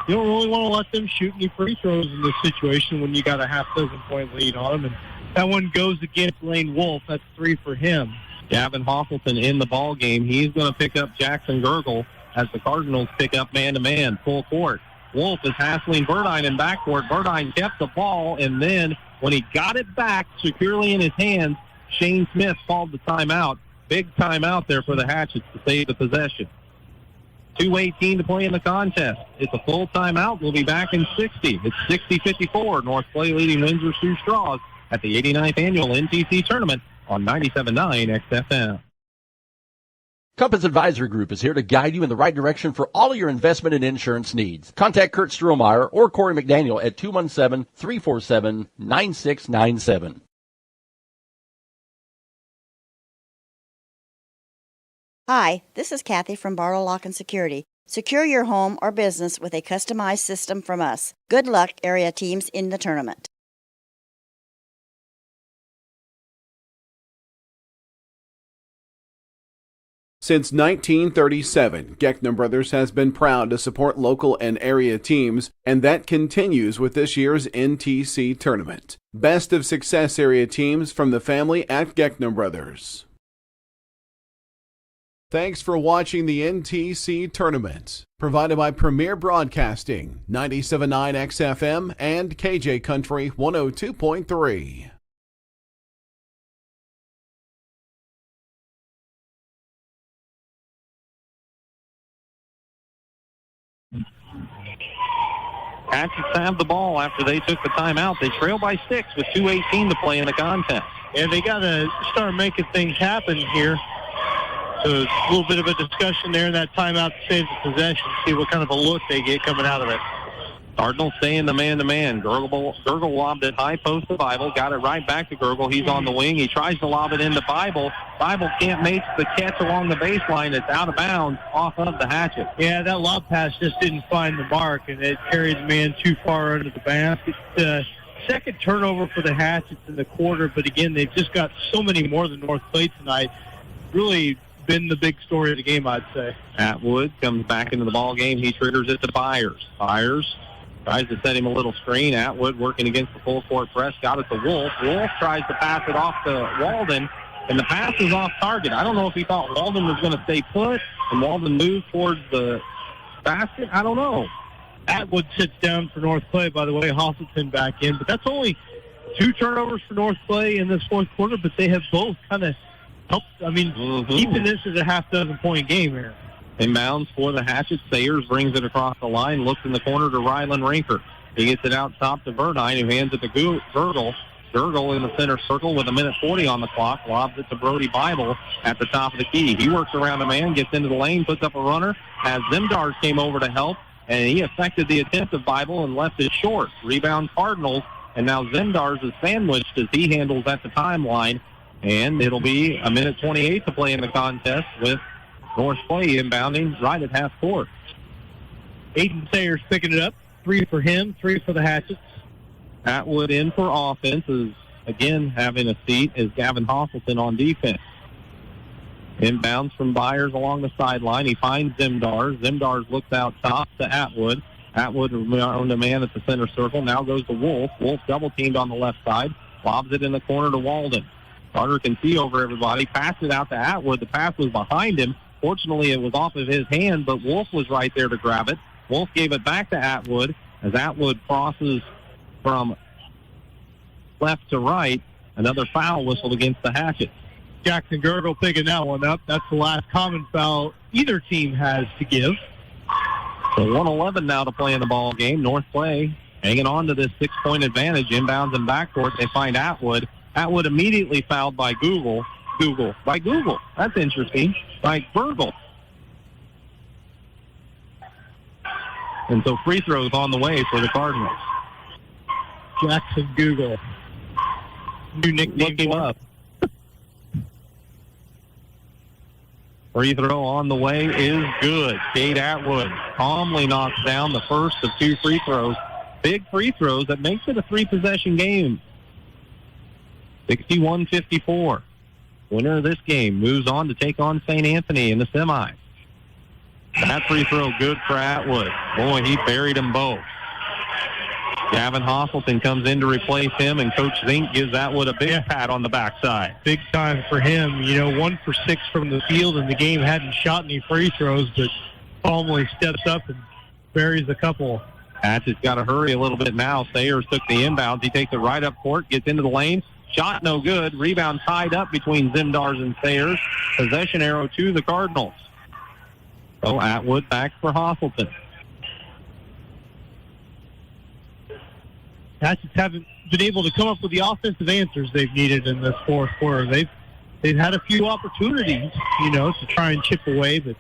You don't really want to let them shoot any free throws in this situation when you got a half-dozen-point lead on them. And that one goes against Lane Wolf. That's 3 for him. Gavin Hosselton in the ball game. He's going to pick up Jackson Gergel as the Cardinals pick up man-to-man, full court. Wolf is hassling Verdine in backcourt. Verdine kept the ball, and then when he got it back securely in his hands, Shane Smith called the timeout. Big timeout there for the Hatchets to save the possession. 2:18 to play in the contest. It's a full timeout. We'll be back in 60. It's 60-54. North Clay leading Windsor Stew-Straws at the 89th Annual NTC Tournament on 97.9 XFM. Compass Advisory Group is here to guide you in the right direction for all of your investment and insurance needs. Contact Kurt Strohmeyer or Corey McDaniel at 217-347-9697. Hi, this is Kathy from Barlow Lock and Security. Secure your home or business with a customized system from us. Good luck, area teams in the tournament. Since 1937, Geckner Brothers has been proud to support local and area teams, and that continues with this year's NTC tournament. Best of success area teams from the family at Geckner Brothers. Thanks for watching the NTC tournament, provided by Premier Broadcasting, 97.9 XFM and KJ Country 102.3. Hatchets have the ball after they took the timeout. They trail by 6 with 2:18 to play in the contest. And they got to start making things happen here. So it's a little bit of a discussion there in that timeout to save the possession, see what kind of a look they get coming out of it. Cardinals stay in the man-to-man. Gergel lobbed it high post to Bible, got it right back to Gergel. He's on the wing. He tries to lob it into Bible. Bible can't make the catch along the baseline. It's out of bounds off of the Hatchet. Yeah, that lob pass just didn't find the mark, and it carried the man too far under the basket. Second turnover for the Hatchets in the quarter, but again, they've just got so many more than North Clay tonight. Really been the big story of the game, I'd say. Atwood comes back into the ball game. He triggers it to Byers. Byers tries to set him a little screen. Atwood working against the full court press. Got it to Wolf. Wolf tries to pass it off to Walden, and the pass is off target. I don't know if he thought Walden was going to stay put, and Walden moved towards the basket. I don't know. Atwood sits down for North Clay, by the way. Hosselton back in. But that's only 2 turnovers for North Clay in this fourth quarter, but they have both kind of helped. I mean, keeping this as a half-dozen-point game here. Inbounds for the Hatchet. Sayers brings it across the line, looks in the corner to Ryland Rinker. He gets it out top to Verdine, who hands it to Gergel. Gergel in the center circle with 1:40 on the clock. Lobs it to Brody Bible at the top of the key. He works around a man, gets into the lane, puts up a runner, as Zemdars came over to help, and he affected the attempt of Bible and left it short. Rebound Cardinals, and now Zemdars is sandwiched as he handles at the timeline, and it'll be 1:28 to play in the contest with North Clay inbounding right at half court. Aiden Sayers picking it up. 3 for him, 3 for the Hatchets. Atwood in for offense is, again, having a seat is Gavin Hosselton on defense. Inbounds from Byers along the sideline. He finds Zemdars. Zemdars looks out top to Atwood. Atwood on the man at the center circle. Now goes to Wolf. Wolf double-teamed on the left side. Lobs it in the corner to Walden. Carter can see over everybody. Passed it out to Atwood. The pass was behind him. Fortunately, it was off of his hand, but Wolf was right there to grab it. Wolf gave it back to Atwood as Atwood crosses from left to right. Another foul whistled against the Hatchet. Jackson Gergel picking that one up. That's the last common foul either team has to give. So 1:11 now to play in the ball game. North Clay hanging on to this 6-point advantage. Inbounds in backcourt. They find Atwood. Atwood immediately fouled by Google. That's interesting. By Gergel. And so free throws on the way for the Cardinals. Jackson Google. New nickname. Look him up. Free throw on the way is good. Cade Atwood calmly knocks down the first of 2 free throws. Big free throws that makes it a 3-possession game. 61-54. Winner of this game moves on to take on St. Anthony in the semis. That free throw good for Atwood. Boy, he buried them both. Gavin Hosselton comes in to replace him, and Coach Zink gives Atwood a big pat on the backside. Big time for him. 1 for 6 from the field in the game. Hadn't shot any free throws, but calmly steps up and buries a couple. Hatchett's got to hurry a little bit now. Sayers took the inbounds. He takes it right up court, gets into the lane. Shot no good. Rebound tied up between Zimdars and Sayers. Possession arrow to the Cardinals. So Atwood back for Hosselton. Hatchets haven't been able to come up with the offensive answers they've needed in this fourth quarter. They've had a few opportunities, to try and chip away, but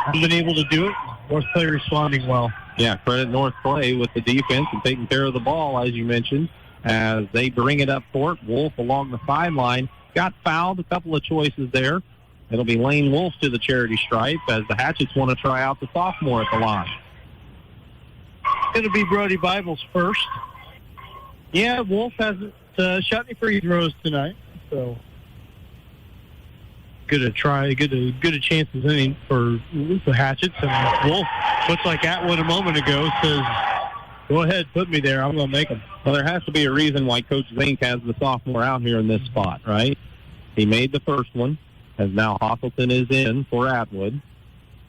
haven't been able to do it. North Clay responding well. Yeah, credit North Clay with the defense and taking care of the ball, as you mentioned, as they bring it up court. Wolf along the sideline got fouled. A couple of choices there. It'll be Lane Wolf to the charity stripe as the Hatchets want to try out the sophomore at the line. It's going to be Brody Bibles first. Yeah, Wolf hasn't shot any free throws tonight, so good a chance as any for the Hatchets. And Wolf, much like Atwood a moment ago, says, "Go ahead, put me there. I'm going to make them." Well, there has to be a reason why Coach Zink has the sophomore out here in this spot, right? He made the first one, as now Hosselton is in for Atwood.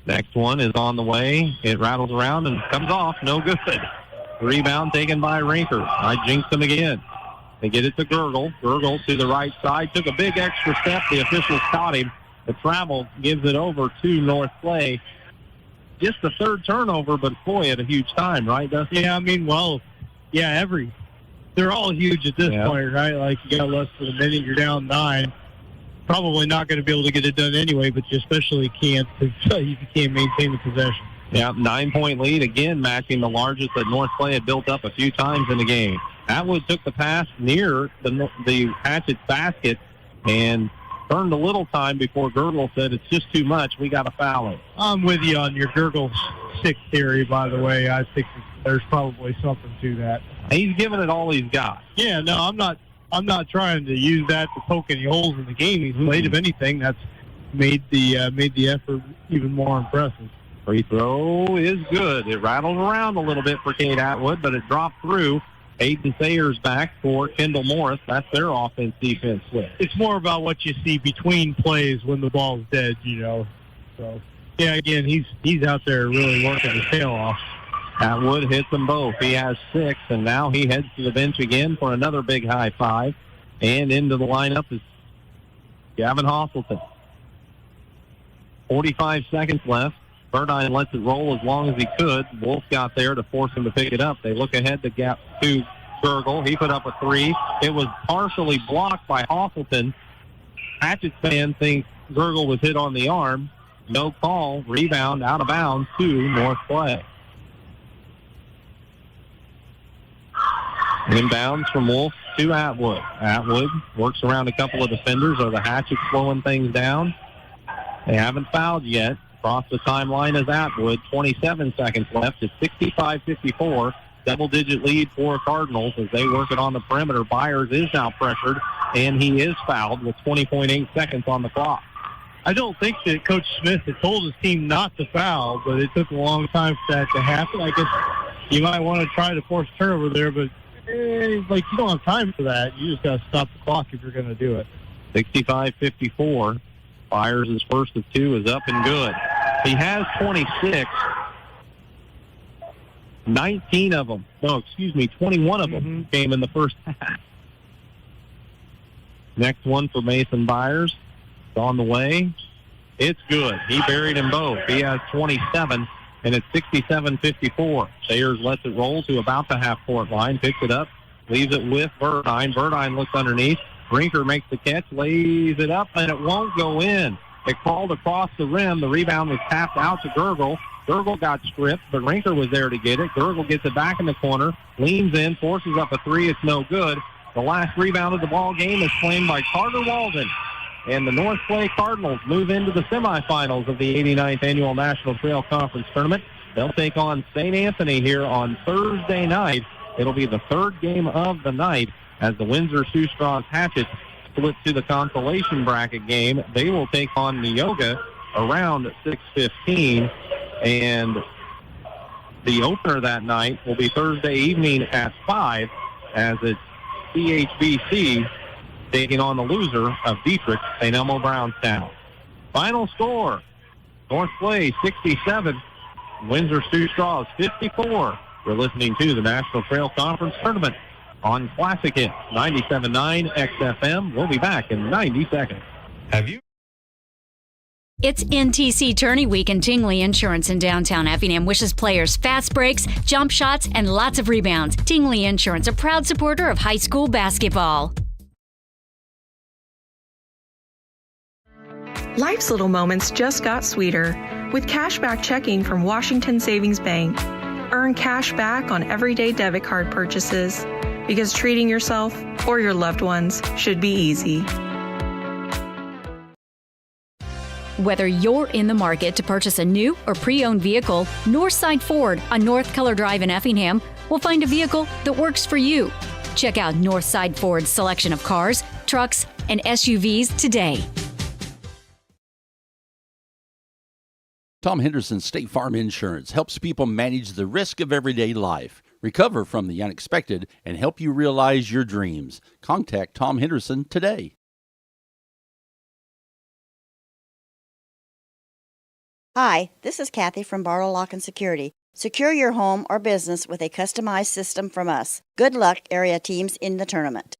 Next one is on the way. It rattles around and comes off. No good. Rebound taken by Rinker. I jinxed him again. They get it to Gurgle. Gurgle to the right side. Took a big extra step. The officials caught him. The travel gives it over to North Clay. Just the third turnover, but boy, at a huge time, right, Dustin? Yeah, they're all huge at this point, right? Like, you got less than a minute, you're down 9. Probably not going to be able to get it done anyway, but you especially can't if you can't maintain the possession. Yeah, 9-point lead, again, matching the largest that North Clay had built up a few times in the game. Atwood took the pass near the Hatchet's basket and burned a little time before Gurgle said, "It's just too much. We got to foul it." I'm with you on your Gurgle 6 theory, by the way. I think there's probably something to that. He's giving it all he's got. Yeah, no, I'm not trying to use that to poke any holes in the game. He's played, if anything, that's made the effort even more impressive. Free throw is good. It rattled around a little bit for Cade Atwood, but it dropped through. Aiden Sayers back for Kendall Morris. That's their offense-defense split. It's more about what you see between plays when the ball's dead, So, yeah, again, he's out there really working his tail off. Atwood hits them both. He has 6, and now he heads to the bench again for another big high five. And into the lineup is Gavin Hosselton. 45 seconds left. Burdine lets it roll as long as he could. Wolf got there to force him to pick it up. They look ahead to Gurgle. He put up a 3. It was partially blocked by Hosselton. Hatchet fan thinks Gurgle was hit on the arm. No call. Rebound out of bounds to North Clay. Inbounds from Wolf to Atwood. Atwood works around a couple of defenders. Are the Hatchets slowing things down? They haven't fouled yet. Across the timeline is Atwood. 27 seconds left. It's 65-54. Double-digit lead for Cardinals as they work it on the perimeter. Byers is now pressured, and he is fouled with 20.8 seconds on the clock. I don't think that Coach Smith had told his team not to foul, but it took a long time for that to happen. I guess you might want to try to force turnover there, but you don't have time for that. You just got to stop the clock if you're going to do it. 65-54. Byers' first of 2 is up and good. He has 26. 21 of them came in the first half. Next one for Mason Byers. It's on the way. It's good. He buried them both. He has 27, and it's 67-54. Sayers lets it roll to about the half-court line, picks it up, leaves it with Burdine. Burdine looks underneath. Rinker makes the catch, lays it up, and it won't go in. It crawled across the rim. The rebound was tapped out to Gurgle. Gurgle got stripped, but Rinker was there to get it. Gurgle gets it back in the corner, leans in, forces up a 3. It's no good. The last rebound of the ball game is claimed by Carter Walden. and the North Clay Cardinals move into the semifinals of the 89th Annual National Trail Conference Tournament. They'll take on St. Anthony here on Thursday night. It'll be the third game of the night as the Windsor Sioux Straws Hatchets split to the consolation bracket game. They will take on Neoga around 6:15, and the opener that night will be Thursday evening at 5 as it's CHBC taking on the loser of Dietrich, St. Elmo Brownstown. Final score, North Clay 67, Windsor Sioux Straws 54. We're listening to the National Trail Conference Tournament on Classic Hits 97.9 XFM. We'll be back in 90 seconds. Have you? It's NTC Tourney Week, and Tingley Insurance in downtown Effingham wishes players fast breaks, jump shots, and lots of rebounds. Tingley Insurance, a proud supporter of high school basketball. Life's little moments just got sweeter with cashback checking from Washington Savings Bank. Earn cash back on everyday debit card purchases because treating yourself or your loved ones should be easy. Whether you're in the market to purchase a new or pre-owned vehicle, Northside Ford on North Color Drive in Effingham will find a vehicle that works for you. Check out Northside Ford's selection of cars, trucks, and SUVs today. Tom Henderson State Farm Insurance helps people manage the risk of everyday life, recover from the unexpected, and help you realize your dreams. Contact Tom Henderson today. Hi, this is Kathy from Barlow Lock and Security. Secure your home or business with a customized system from us. Good luck, area teams in the tournament.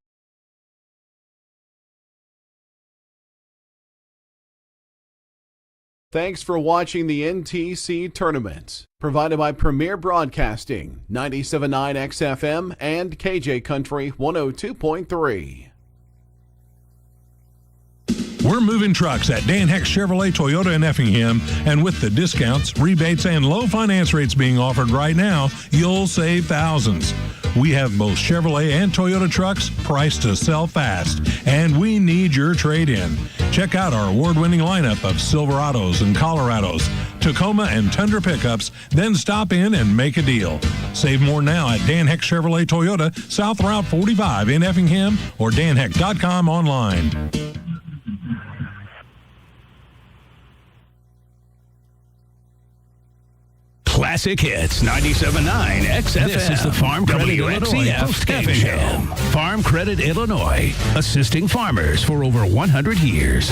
Thanks for watching the NTC Tournament, provided by Premier Broadcasting, 97.9 XFM and KJ Country 102.3. We're moving trucks at Dan Heck Chevrolet Toyota in Effingham, and with the discounts, rebates, and low finance rates being offered right now, you'll save thousands. We have both Chevrolet and Toyota trucks priced to sell fast, and we need your trade-in. Check out our award-winning lineup of Silverados and Colorados, Tacoma and Tundra pickups, then stop in and make a deal. Save more now at Dan Heck Chevrolet Toyota, South Route 45 in Effingham, or danheck.com online. Classic Hits 97.9 XFM. This is the Farm Credit Illinois postgame show. Farm Credit Illinois, assisting farmers for over 100 years.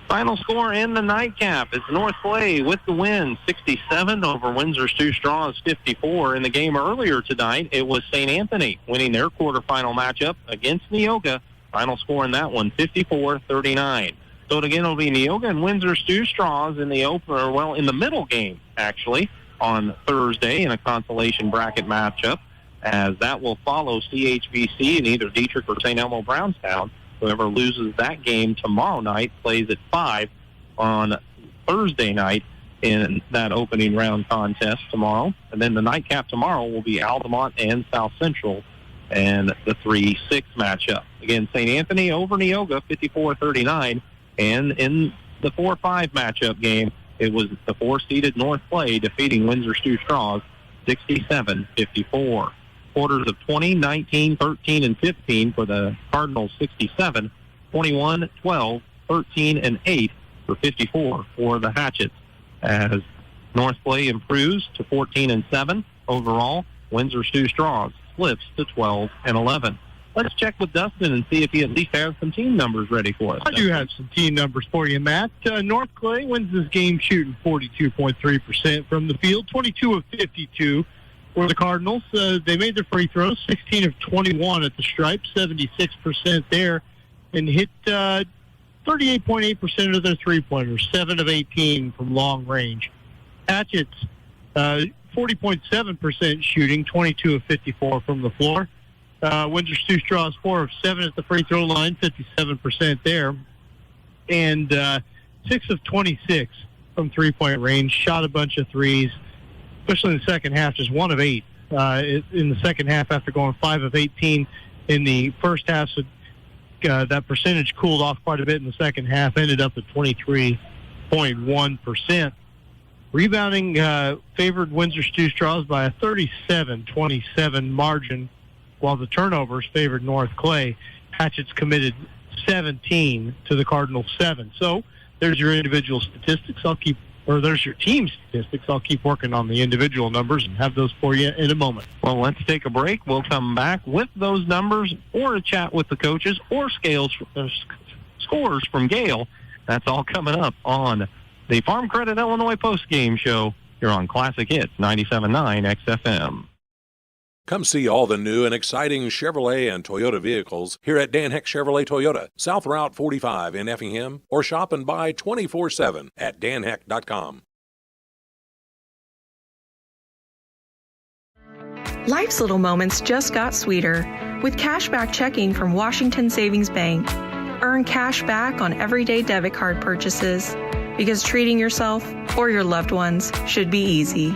Final score in the nightcap is North Clay with the win, 67 over Windsor Sioux Straws 54. In the game earlier tonight, it was St. Anthony winning their quarterfinal matchup against Neoga. Final score in that one, 54-39. So again, it'll be Neoga and Windsor Sioux Straws in the opener, well, in the middle game, actually, on Thursday in a consolation bracket matchup, as that will follow CHBC in either Dietrich or St. Elmo Brownstown. Whoever loses that game tomorrow night plays at 5 on Thursday night in that opening round contest tomorrow. And then the nightcap tomorrow will be Altamont and South Central and the 3-6 matchup. Again, St. Anthony over Neoga, 54-39. And in the 4-5 matchup game, it was the 4-seeded North Clay defeating Windsor Sioux Straws 67-54. Quarters of 20, 19, 13, and 15 for the Cardinals 67, 21, 12, 13, and 8 for 54 for the Hatchets. As North Clay improves to 14 and 7 overall, Windsor Sioux Straws slips to 12 and 11. Let's check with Dustin and see if he at least has some team numbers ready for us. I do have some team numbers for you, Matt. North Clay wins this game shooting 42.3% from the field, 22 of 52 for the Cardinals. They made their free throws, 16 of 21 at the stripe, 76% there, and hit 38.8% of their three-pointers, 7 of 18 from long range. Hatchets, 40.7% shooting, 22 of 54 from the floor. Windsor Sioux Straws 4 of 7 at the free throw line, 57% there. And 6 of 26 from three-point range, shot a bunch of threes, especially in the second half, just 1 of 8 in the second half after going 5 of 18 in the first half. So that percentage cooled off quite a bit in the second half, ended up at 23.1%. Rebounding favored Windsor Stew-Straws by a 37-27 margin, while the turnovers favored North Clay. Hatchets committed 17 to the Cardinals 7. So there's your individual statistics. There's your team statistics. I'll keep working on the individual numbers and have those for you in a moment. Well, let's take a break. We'll come back with those numbers or a chat with the coaches or scores from Gale. That's all coming up on the Farm Credit Illinois postgame show here on Classic Hits 97.9 XFM. Come see all the new and exciting Chevrolet and Toyota vehicles here at Dan Heck Chevrolet Toyota, South Route 45 in Effingham, or shop and buy 24/7 at danheck.com. Life's little moments just got sweeter with cashback checking from Washington Savings Bank. Earn cash back on everyday debit card purchases because treating yourself or your loved ones should be easy.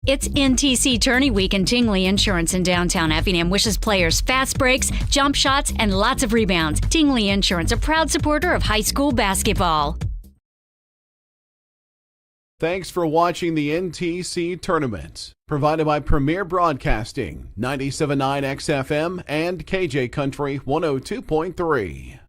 It's NTC Tourney Week, and Tingley Insurance in downtown Effingham wishes players fast breaks, jump shots, and lots of rebounds. Tingley Insurance, a proud supporter of high school basketball. Thanks for watching the NTC Tournament, provided by Premier Broadcasting, 97.9 XFM and KJ Country 102.3.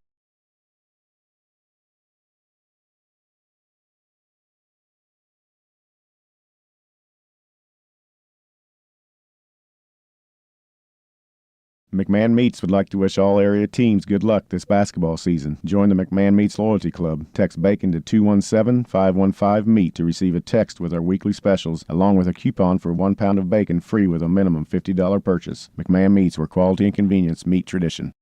McMahon Meats would like to wish all area teams good luck this basketball season. Join the McMahon Meats Loyalty Club. Text BACON to 217-515-MEAT to receive a text with our weekly specials, along with a coupon for 1 pound of bacon free with a minimum $50 purchase. McMahon Meats, where quality and convenience meet tradition.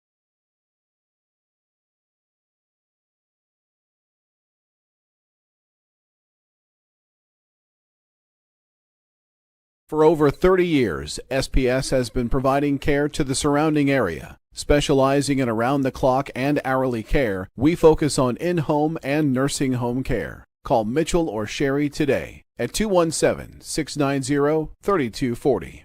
For over 30 years, SPS has been providing care to the surrounding area. Specializing in around-the-clock and hourly care, we focus on in-home and nursing home care. Call Mitchell or Sherry today at 217-690-3240.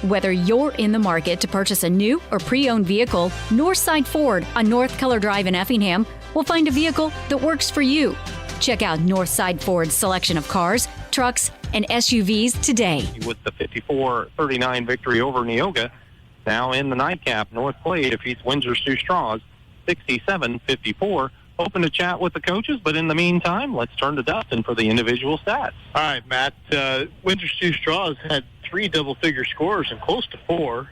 Whether you're in the market to purchase a new or pre-owned vehicle, Northside Ford on North Color Drive in Effingham will find a vehicle that works for you. Check out Northside Ford's selection of cars, trucks, and SUVs today. With the 54-39 victory over Neoga, now in the nightcap, North Clay defeats Windsor Stew-Straws 67-54. Hoping to chat with the coaches, but in the meantime, let's turn to Dustin for the individual stats. All right, Matt. Windsor Stew-Straws had 3 double-figure scores and close to 4.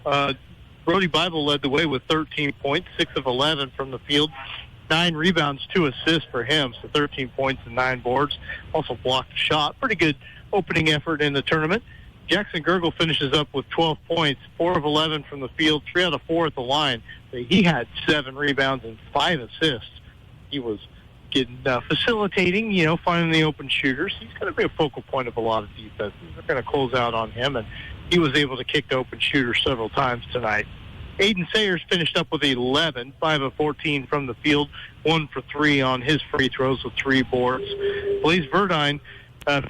Brody Bible led the way with 13 points, 6 of 11 from the field. 9 rebounds, 2 assists for him, so 13 points and 9 boards. Also blocked a shot. Pretty good opening effort in the tournament. Jackson Gergel finishes up with 12 points, 4 of 11 from the field, 3 out of 4 at the line. He had 7 rebounds and 5 assists. He was getting facilitating, finding the open shooters. He's going to be a focal point of a lot of defenses. They're going to close out on him, and he was able to kick the open shooter several times tonight. Aiden Sayers finished up with 11, 5 of 14 from the field, 1 for 3 on his free throws with 3 boards. Blaze Verdine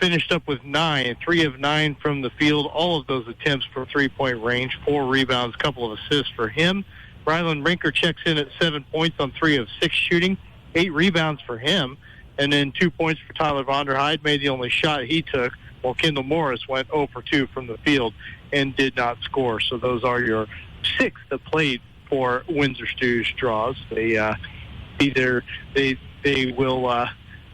finished up with 9, 3 of 9 from the field, all of those attempts for three-point range, 4 rebounds, couple of assists for him. Rylan Rinker checks in at 7 points on 3 of 6 shooting, 8 rebounds for him, and then 2 points for Tyler Vonderheide, made the only shot he took, while Kendall Morris went 0 for 2 from the field and did not score. So those are your 6 that played for Windsor Stew-Straws. They will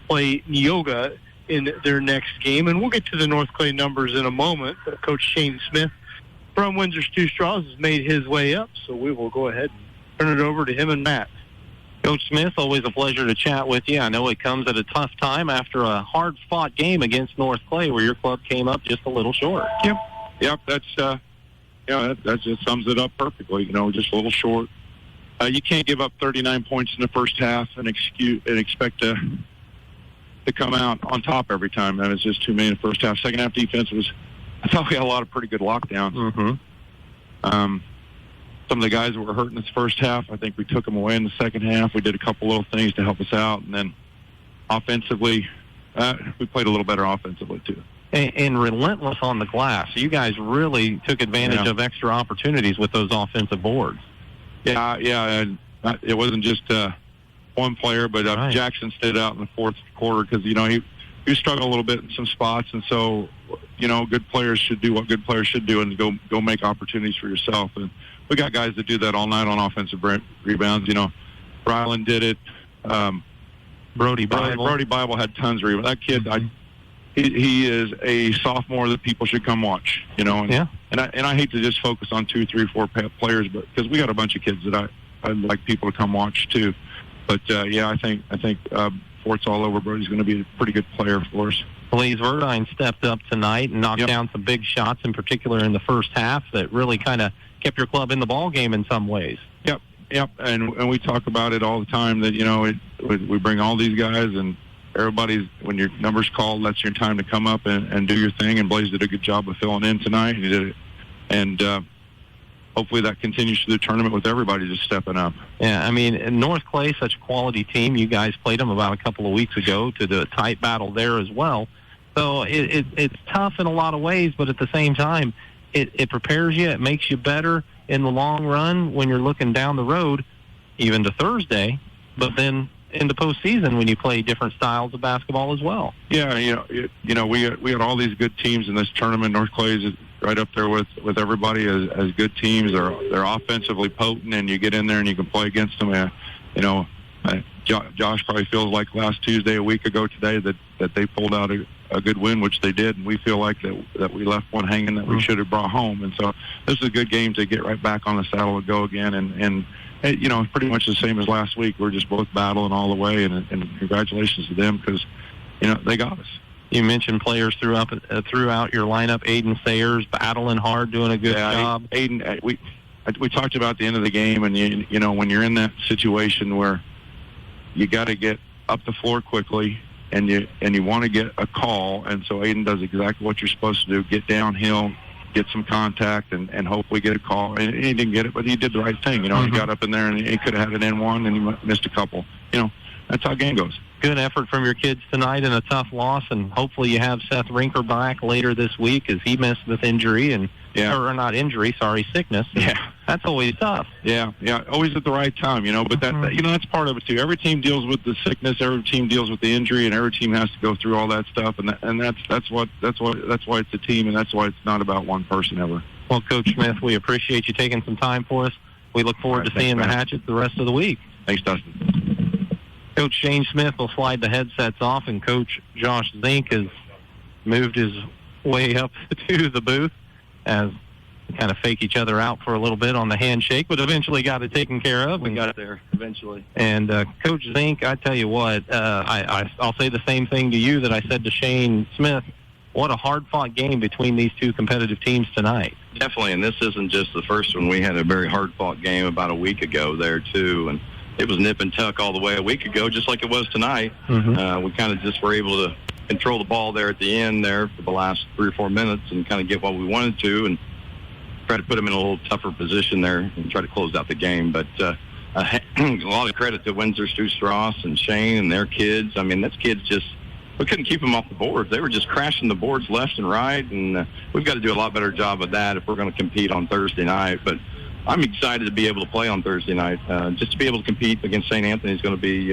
play Neoga in their next game, and we'll get to the North Clay numbers in a moment. Coach Shane Smith from Windsor Stew-Straws has made his way up, so we will go ahead and turn it over to him and Matt. Coach Smith, always a pleasure to chat with you. I know it comes at a tough time after a hard-fought game against North Clay, where your club came up just a little short. Yep. That's that just sums it up perfectly. Just a little short. You can't give up 39 points in the first half and expect to come out on top every time. That was just too many in the first half. Second half defense I thought we had a lot of pretty good lockdowns. Mm-hmm. Some of the guys that were hurt in this first half, I think we took them away in the second half. We did a couple little things to help us out, and then offensively, we played a little better offensively too. And relentless on the glass. You guys really took advantage of extra opportunities with those offensive boards. Yeah, and it wasn't just one player, but Jackson stood out in the fourth quarter because, he struggled a little bit in some spots, and so, good players should do what good players should do and go make opportunities for yourself. And we got guys that do that all night on offensive rebounds. Ryland did it. Brody Bible had tons of rebounds. That kid, he is a sophomore that people should come watch. And I hate to just focus on 2, 3, 4 players, but because we got a bunch of kids that I'd like people to come watch too. But I think Fort's all over. Brody's going to be a pretty good player for us. Blaze Verdine stepped up tonight and knocked down some big shots, in particular in the first half, that really kind of kept your club in the ball game in some ways. Yep, and we talk about it all the time that we bring all these guys, and everybody's, when your number's called, that's your time to come up and do your thing. And Blaze did a good job of filling in tonight. He did it, and hopefully that continues through the tournament with everybody just stepping up. Yeah, I mean, North Clay, such a quality team. You guys played them about a couple of weeks ago to do a tight battle there as well. So it's tough in a lot of ways, but at the same time, it prepares you. It makes you better in the long run when you're looking down the road, even to Thursday, but then in the postseason when you play different styles of basketball as well. Yeah, we had all these good teams in this tournament. North Clay is right up there with everybody as good teams. They're offensively potent, and you get in there and you can play against them. Josh probably feels like last Tuesday, a week ago today, that they pulled out a good win, which they did, and we feel like that we left one hanging that we should have brought home. And so this is a good game to get right back on the saddle and go again. And pretty much the same as last week. We're just both battling all the way, and congratulations to them because, they got us. You mentioned players throughout your lineup. Aiden Sayers battling hard, doing a good job. Aiden, we talked about the end of the game, and when you're in that situation where you got to get up the floor quickly, and you want to get a call, and so Aiden does exactly what you're supposed to do: get downhill, get some contact, and hopefully get a call. And he didn't get it, but he did the right thing. He got up in there and he could have had an N1, and he missed a couple. That's how a game goes. Good effort from your kids tonight in a tough loss, and hopefully you have Seth Rinker back later this week as he missed with injury or not injury, sickness. Yeah, that's always tough. Yeah, always at the right time, But that's part of it too. Every team deals with the sickness, every team deals with the injury, and every team has to go through all that stuff. And that's why it's a team, and that's why it's not about one person ever. Well, Coach Smith, we appreciate you taking some time for us. We look forward to seeing the Hatchets the rest of the week. Thanks, Dustin. Coach Shane Smith will slide the headsets off, and Coach Josh Zink has moved his way up to the booth as we kind of fake each other out for a little bit on the handshake, but eventually got it taken care of. We got it there eventually. And Coach Zink, I tell you what, I'll say the same thing to you that I said to Shane Smith. What a hard-fought game between these two competitive teams tonight. Definitely, and this isn't just the first one. We had a very hard-fought game about a week ago there, too, and it was nip and tuck all the way a week ago, just like it was tonight. We kind of just were able to control the ball there at the end there for the last 3 or 4 minutes and kind of get what we wanted to and try to put them in a little tougher position there and try to close out the game. But a lot of credit to Windsor, Stewardson-Strasburg, and Shane and their kids. I mean, those kids we couldn't keep them off the boards. They were just crashing the boards left and right, and we've got to do a lot better job of that if we're going to compete on Thursday night. But I'm excited to be able to play on Thursday night. Just to be able to compete against St. Anthony is going to be,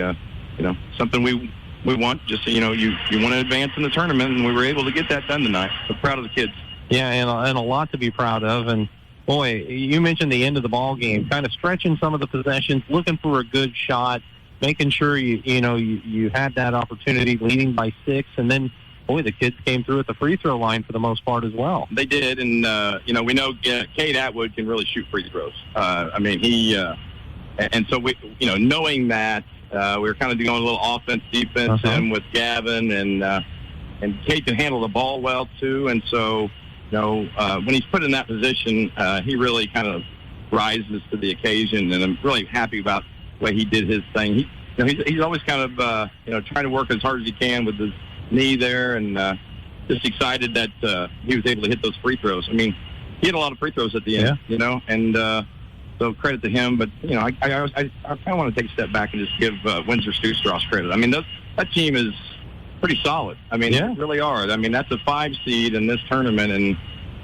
something we want. Just so you want to advance in the tournament, and we were able to get that done tonight. I'm proud of the kids. Yeah, and a lot to be proud of. And boy, you mentioned the end of the ball game, kind of stretching some of the possessions, looking for a good shot, making sure you had that opportunity, leading by 6, and then. Boy, the kids came through at the free throw line for the most part as well. They did, and we know Cade Atwood can really shoot free throws. And so we, knowing that, we were kind of doing a little offense, defense, and with Gavin, and Cade can handle the ball well too. And so, when he's put in that position, he really kind of rises to the occasion, and I'm really happy about the way he did his thing. He's always kind of trying to work as hard as he can with his knee there, and just excited that he was able to hit those free throws. I mean, he had a lot of free throws at the end, and so credit to him. But I kind of want to take a step back and just give Windsor Stewardson-Strasburg credit. I mean, that team is pretty solid. I mean, they really are. I mean, that's a 5 seed in this tournament, and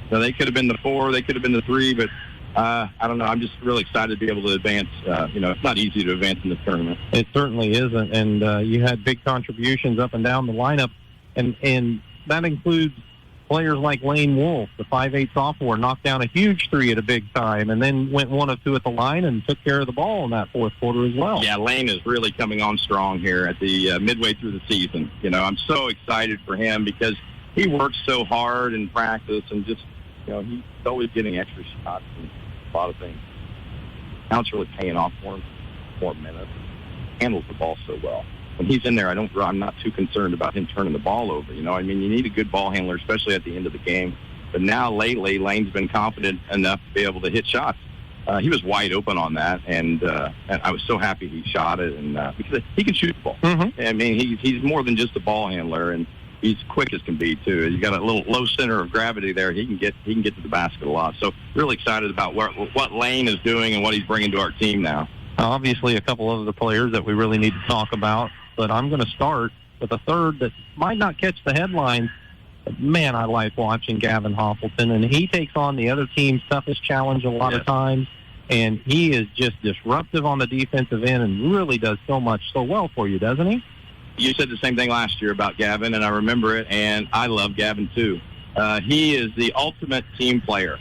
they could have been the 4, they could have been the 3, but I don't know. I'm just really excited to be able to advance. It's not easy to advance in this tournament. It certainly isn't, and you had big contributions up and down the lineup, and that includes players like Lane Wolf, the 5'8" sophomore, knocked down a huge 3 at a big time, and then went 1 of 2 at the line and took care of the ball in that fourth quarter as well. Yeah, Lane is really coming on strong here at the midway through the season. I'm so excited for him because he works so hard in practice and just, he's always getting extra shots and a lot of things. Now it's really paying off for him. 4 minutes. Handles the ball so well. When he's in there, I'm not too concerned about him turning the ball over. You need a good ball handler, especially at the end of the game. But now lately, Lane's been confident enough to be able to hit shots. He was wide open on that, and I was so happy he shot it, and because he can shoot the ball. Mm-hmm. I mean, he's more than just a ball handler, and he's quick as can be too. He's got a little low center of gravity there. He can get to the basket a lot. So really excited about what Lane is doing and what he's bringing to our team now. Obviously, a couple of the players that we really need to talk about, but I'm going to start with a third that might not catch the headlines. But man, I like watching Gavin Hoffleton, and he takes on the other team's toughest challenge a lot of times, and he is just disruptive on the defensive end and really does so much so well for you, doesn't he? You said the same thing last year about Gavin, and I remember it, and I love Gavin too. He is the ultimate team player.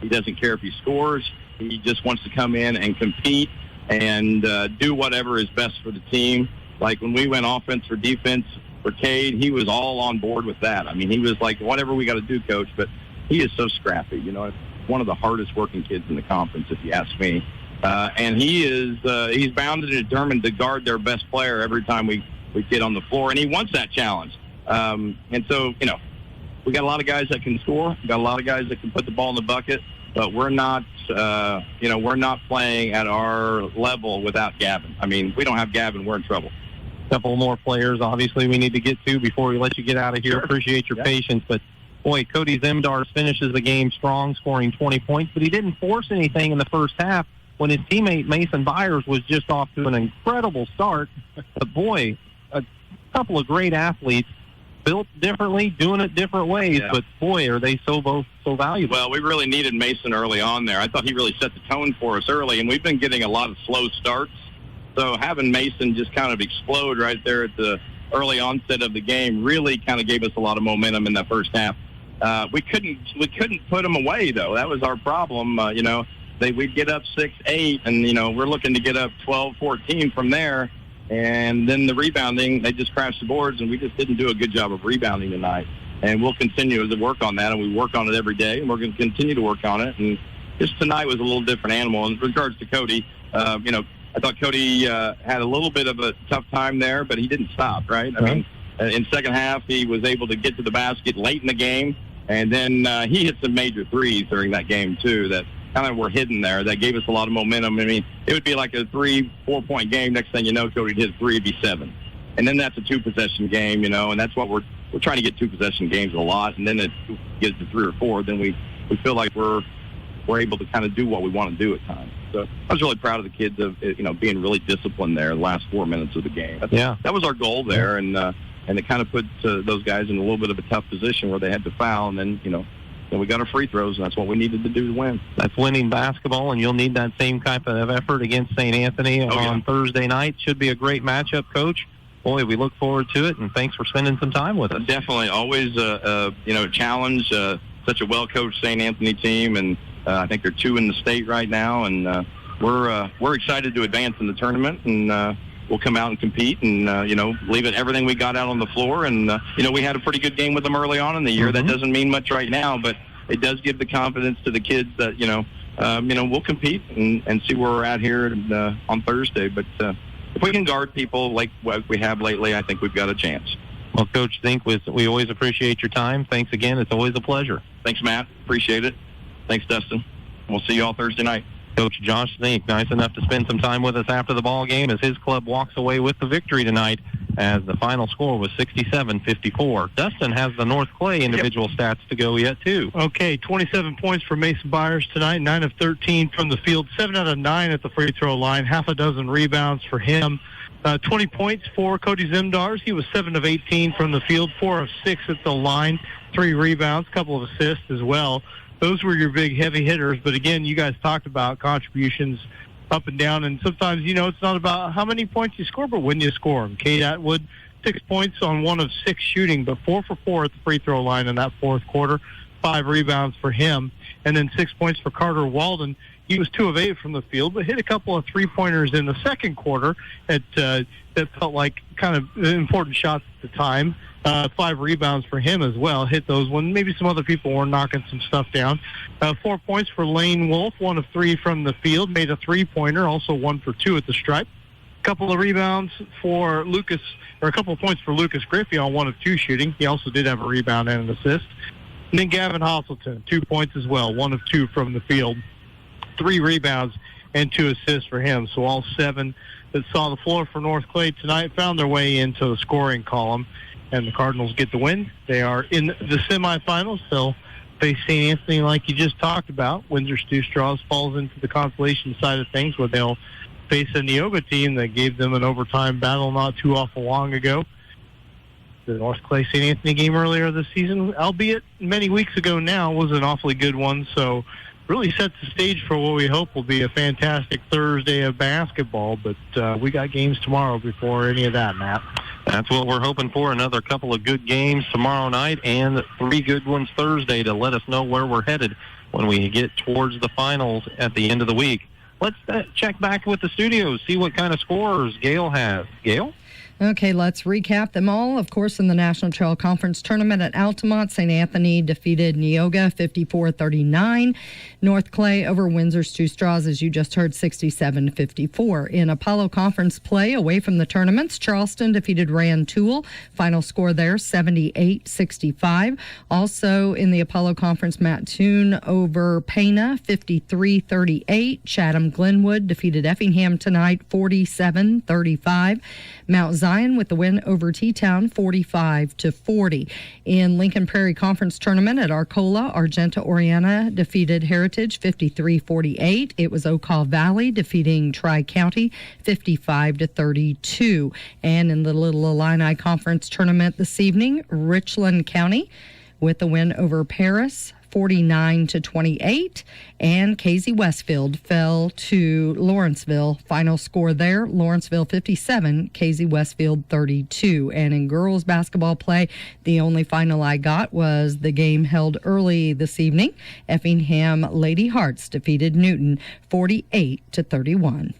He doesn't care if he scores. He just wants to come in and compete and do whatever is best for the team. Like when we went offense or defense for Cade, he was all on board with that. I mean, he was like, whatever we got to do, Coach. But he is so scrappy. One of the hardest working kids in the conference, if you ask me. And he's bound and determined to guard their best player every time we get on the floor, and he wants that challenge. And so, we got a lot of guys that can score. We got a lot of guys that can put the ball in the bucket, but we're not playing at our level without Gavin. I mean, we don't have Gavin, we're in trouble. Couple more players, obviously, we need to get to before we let you get out of here. Sure. Appreciate your patience, but boy, Cody Zemdars finishes the game strong, scoring 20 points, but he didn't force anything in the first half when his teammate Mason Byers was just off to an incredible start. But boy, a couple of great athletes, built differently, doing it different ways, but boy, are they both so valuable. Well, we really needed Mason early on there. I thought he really set the tone for us early, and we've been getting a lot of slow starts. So having Mason just kind of explode right there at the early onset of the game really kind of gave us a lot of momentum in that first half. We couldn't put them away, though. That was our problem. We'd get up 6-8, and, we're looking to get up 12-14 from there. And then the rebounding, they just crashed the boards, and we just didn't do a good job of rebounding tonight. And we'll continue to work on that, and we work on it every day, and we're going to continue to work on it. And just tonight was a little different animal. In regards to Cody, I thought Cody had a little bit of a tough time there, but he didn't stop, right? I mean, in second half, he was able to get to the basket late in the game, and then he hit some major threes during that game, too, that kind of were hidden there. That gave us a lot of momentum. I mean, it would be like a 3-4 point game. Next thing you know, Cody hit 3, it'd be 7. And then that's a 2-possession game, and that's what we're trying to get 2-possession games a lot, and then it gets to 3 or 4, then we feel like we're able to kind of do what we want to do at times. So I was really proud of the kids of being really disciplined there the last 4 minutes of the game. That was our goal there, and it kind of put those guys in a little bit of a tough position where they had to foul, and then then we got our free throws, and that's what we needed to do to win. That's winning basketball, and you'll need that same type of effort against St. Anthony on Thursday night. Should be a great matchup, Coach. Boy, we look forward to it, and thanks for spending some time with us. Definitely, always a challenge. Such a well-coached St. Anthony team, and I think they're 2 in the state right now, and we're excited to advance in the tournament, and we'll come out and compete and, leave it everything we got out on the floor. And, we had a pretty good game with them early on in the year. Mm-hmm. That doesn't mean much right now, but it does give the confidence to the kids that, we'll compete and see where we're at here on Thursday. But if we can guard people like what we have lately, I think we've got a chance. Well, Coach Zink, we always appreciate your time. Thanks again. It's always a pleasure. Thanks, Matt. Appreciate it. Thanks, Dustin. We'll see you all Thursday night. Coach Josh Zink, nice enough to spend some time with us after the ball game as his club walks away with the victory tonight, as the final score was 67-54. Dustin has the North Clay individual stats to go yet, too. Okay, 27 points for Mason Byers tonight, 9 of 13 from the field, 7 out of 9 at the free throw line, half a dozen rebounds for him. 20 points for Cody Zimdars. He was 7 of 18 from the field, 4 of 6 at the line, 3 rebounds, a couple of assists as well. Those were your big heavy hitters. But again, you guys talked about contributions up and down, and sometimes, it's not about how many points you score, but when you score them. Kate Atwood, 6 points on 1 of 6 shooting, but 4 for 4 at the free throw line in that fourth quarter. 5 rebounds for him, and then 6 points for Carter Walden. He was 2 of 8 from the field, but hit a couple of three-pointers in the second quarter that felt like kind of important shots at the time. 5 rebounds for him as well. Hit those when maybe some other people were knocking some stuff down. 4 points for Lane Wolf, 1 of 3 from the field. Made a three-pointer, also 1 for 2 at the stripe. A couple of rebounds for Lucas, or a couple of points for Lucas Griffey on 1 of 2 shooting. He also did have a rebound and an assist. And then Gavin Hosselton, 2 points as well, 1 of 2 from the field. 3 rebounds and 2 assists for him. So all 7 that saw the floor for North Clay tonight found their way into the scoring column, and the Cardinals get the win. They are in the semifinals. They'll face St. Anthony like you just talked about. Windsor Stew Straws falls into the consolation side of things, where they'll face a Neoga team that gave them an overtime battle not too awful long ago. The North Clay St. Anthony game earlier this season, albeit many weeks ago now, was an awfully good one. So really sets the stage for what we hope will be a fantastic Thursday of basketball. But we got games tomorrow before any of that, Matt. That's what we're hoping for. Another couple of good games tomorrow night and 3 good ones Thursday to let us know where we're headed when we get towards the finals at the end of the week. Let's check back with the studios, see what kind of scores Gail has. Gail? Okay, let's recap them all. Of course, in the National Trail Conference Tournament at Altamont, St. Anthony defeated Neoga 54-39. North Clay over Windsor Stew Straws, as you just heard, 67-54. In Apollo Conference play away from the tournaments, Charleston defeated Rantoul. Final score there, 78-65. Also in the Apollo Conference, Mattoon over Pana, 53-38. Chatham-Glenwood defeated Effingham tonight, 47-35. Mount Zion with the win over T-Town, 45-40. In Lincoln Prairie Conference Tournament at Arcola, Argenta Oriana defeated Heritage 53-48. It was Okaw Valley defeating Tri-County 55-32. And in the Little Illini Conference Tournament this evening, Richland County with the win over Paris, 49-28, and Casey Westfield fell to Lawrenceville. Final score there, Lawrenceville 57, Casey Westfield 32. And in girls basketball play, the only final I got was the game held early this evening. Effingham Lady Hearts defeated Newton 48-31.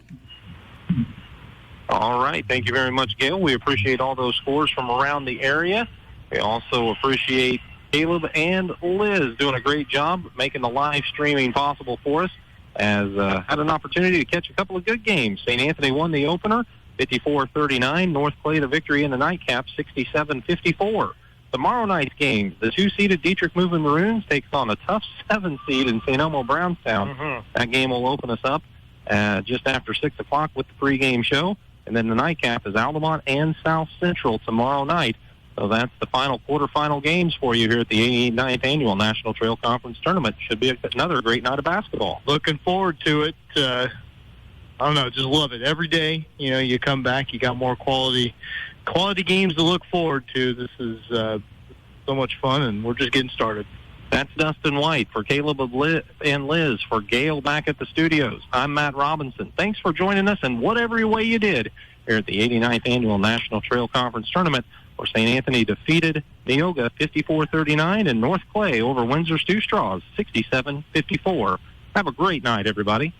All right. Thank you very much, Gail. We appreciate all those scores from around the area. We also appreciate Caleb and Liz doing a great job making the live streaming possible for us. Has had an opportunity to catch a couple of good games. St. Anthony won the opener, 54-39. North Clay the victory in the nightcap, 67-54. Tomorrow night's game, the 2-seeded Dietrich Moving Maroons takes on a tough 7-seed in St. Elmo Brownstown. That game will open us up just after 6 o'clock with the pregame show. And then the nightcap is Altamont and South Central tomorrow night. So that's the final quarterfinal games for you here at the 89th Annual National Trail Conference Tournament. Should be another great night of basketball. Looking forward to it. I don't know, just love it. Every day, you come back, you got more quality games to look forward to. This is so much fun, and we're just getting started. That's Dustin White for Caleb and Liz. For Gail back at the studios, I'm Matt Robinson. Thanks for joining us in whatever way you did here at the 89th Annual National Trail Conference Tournament, where St. Anthony defeated Neoga 54-39 and North Clay over Windsor Stew Straws 67-54. Have a great night, everybody.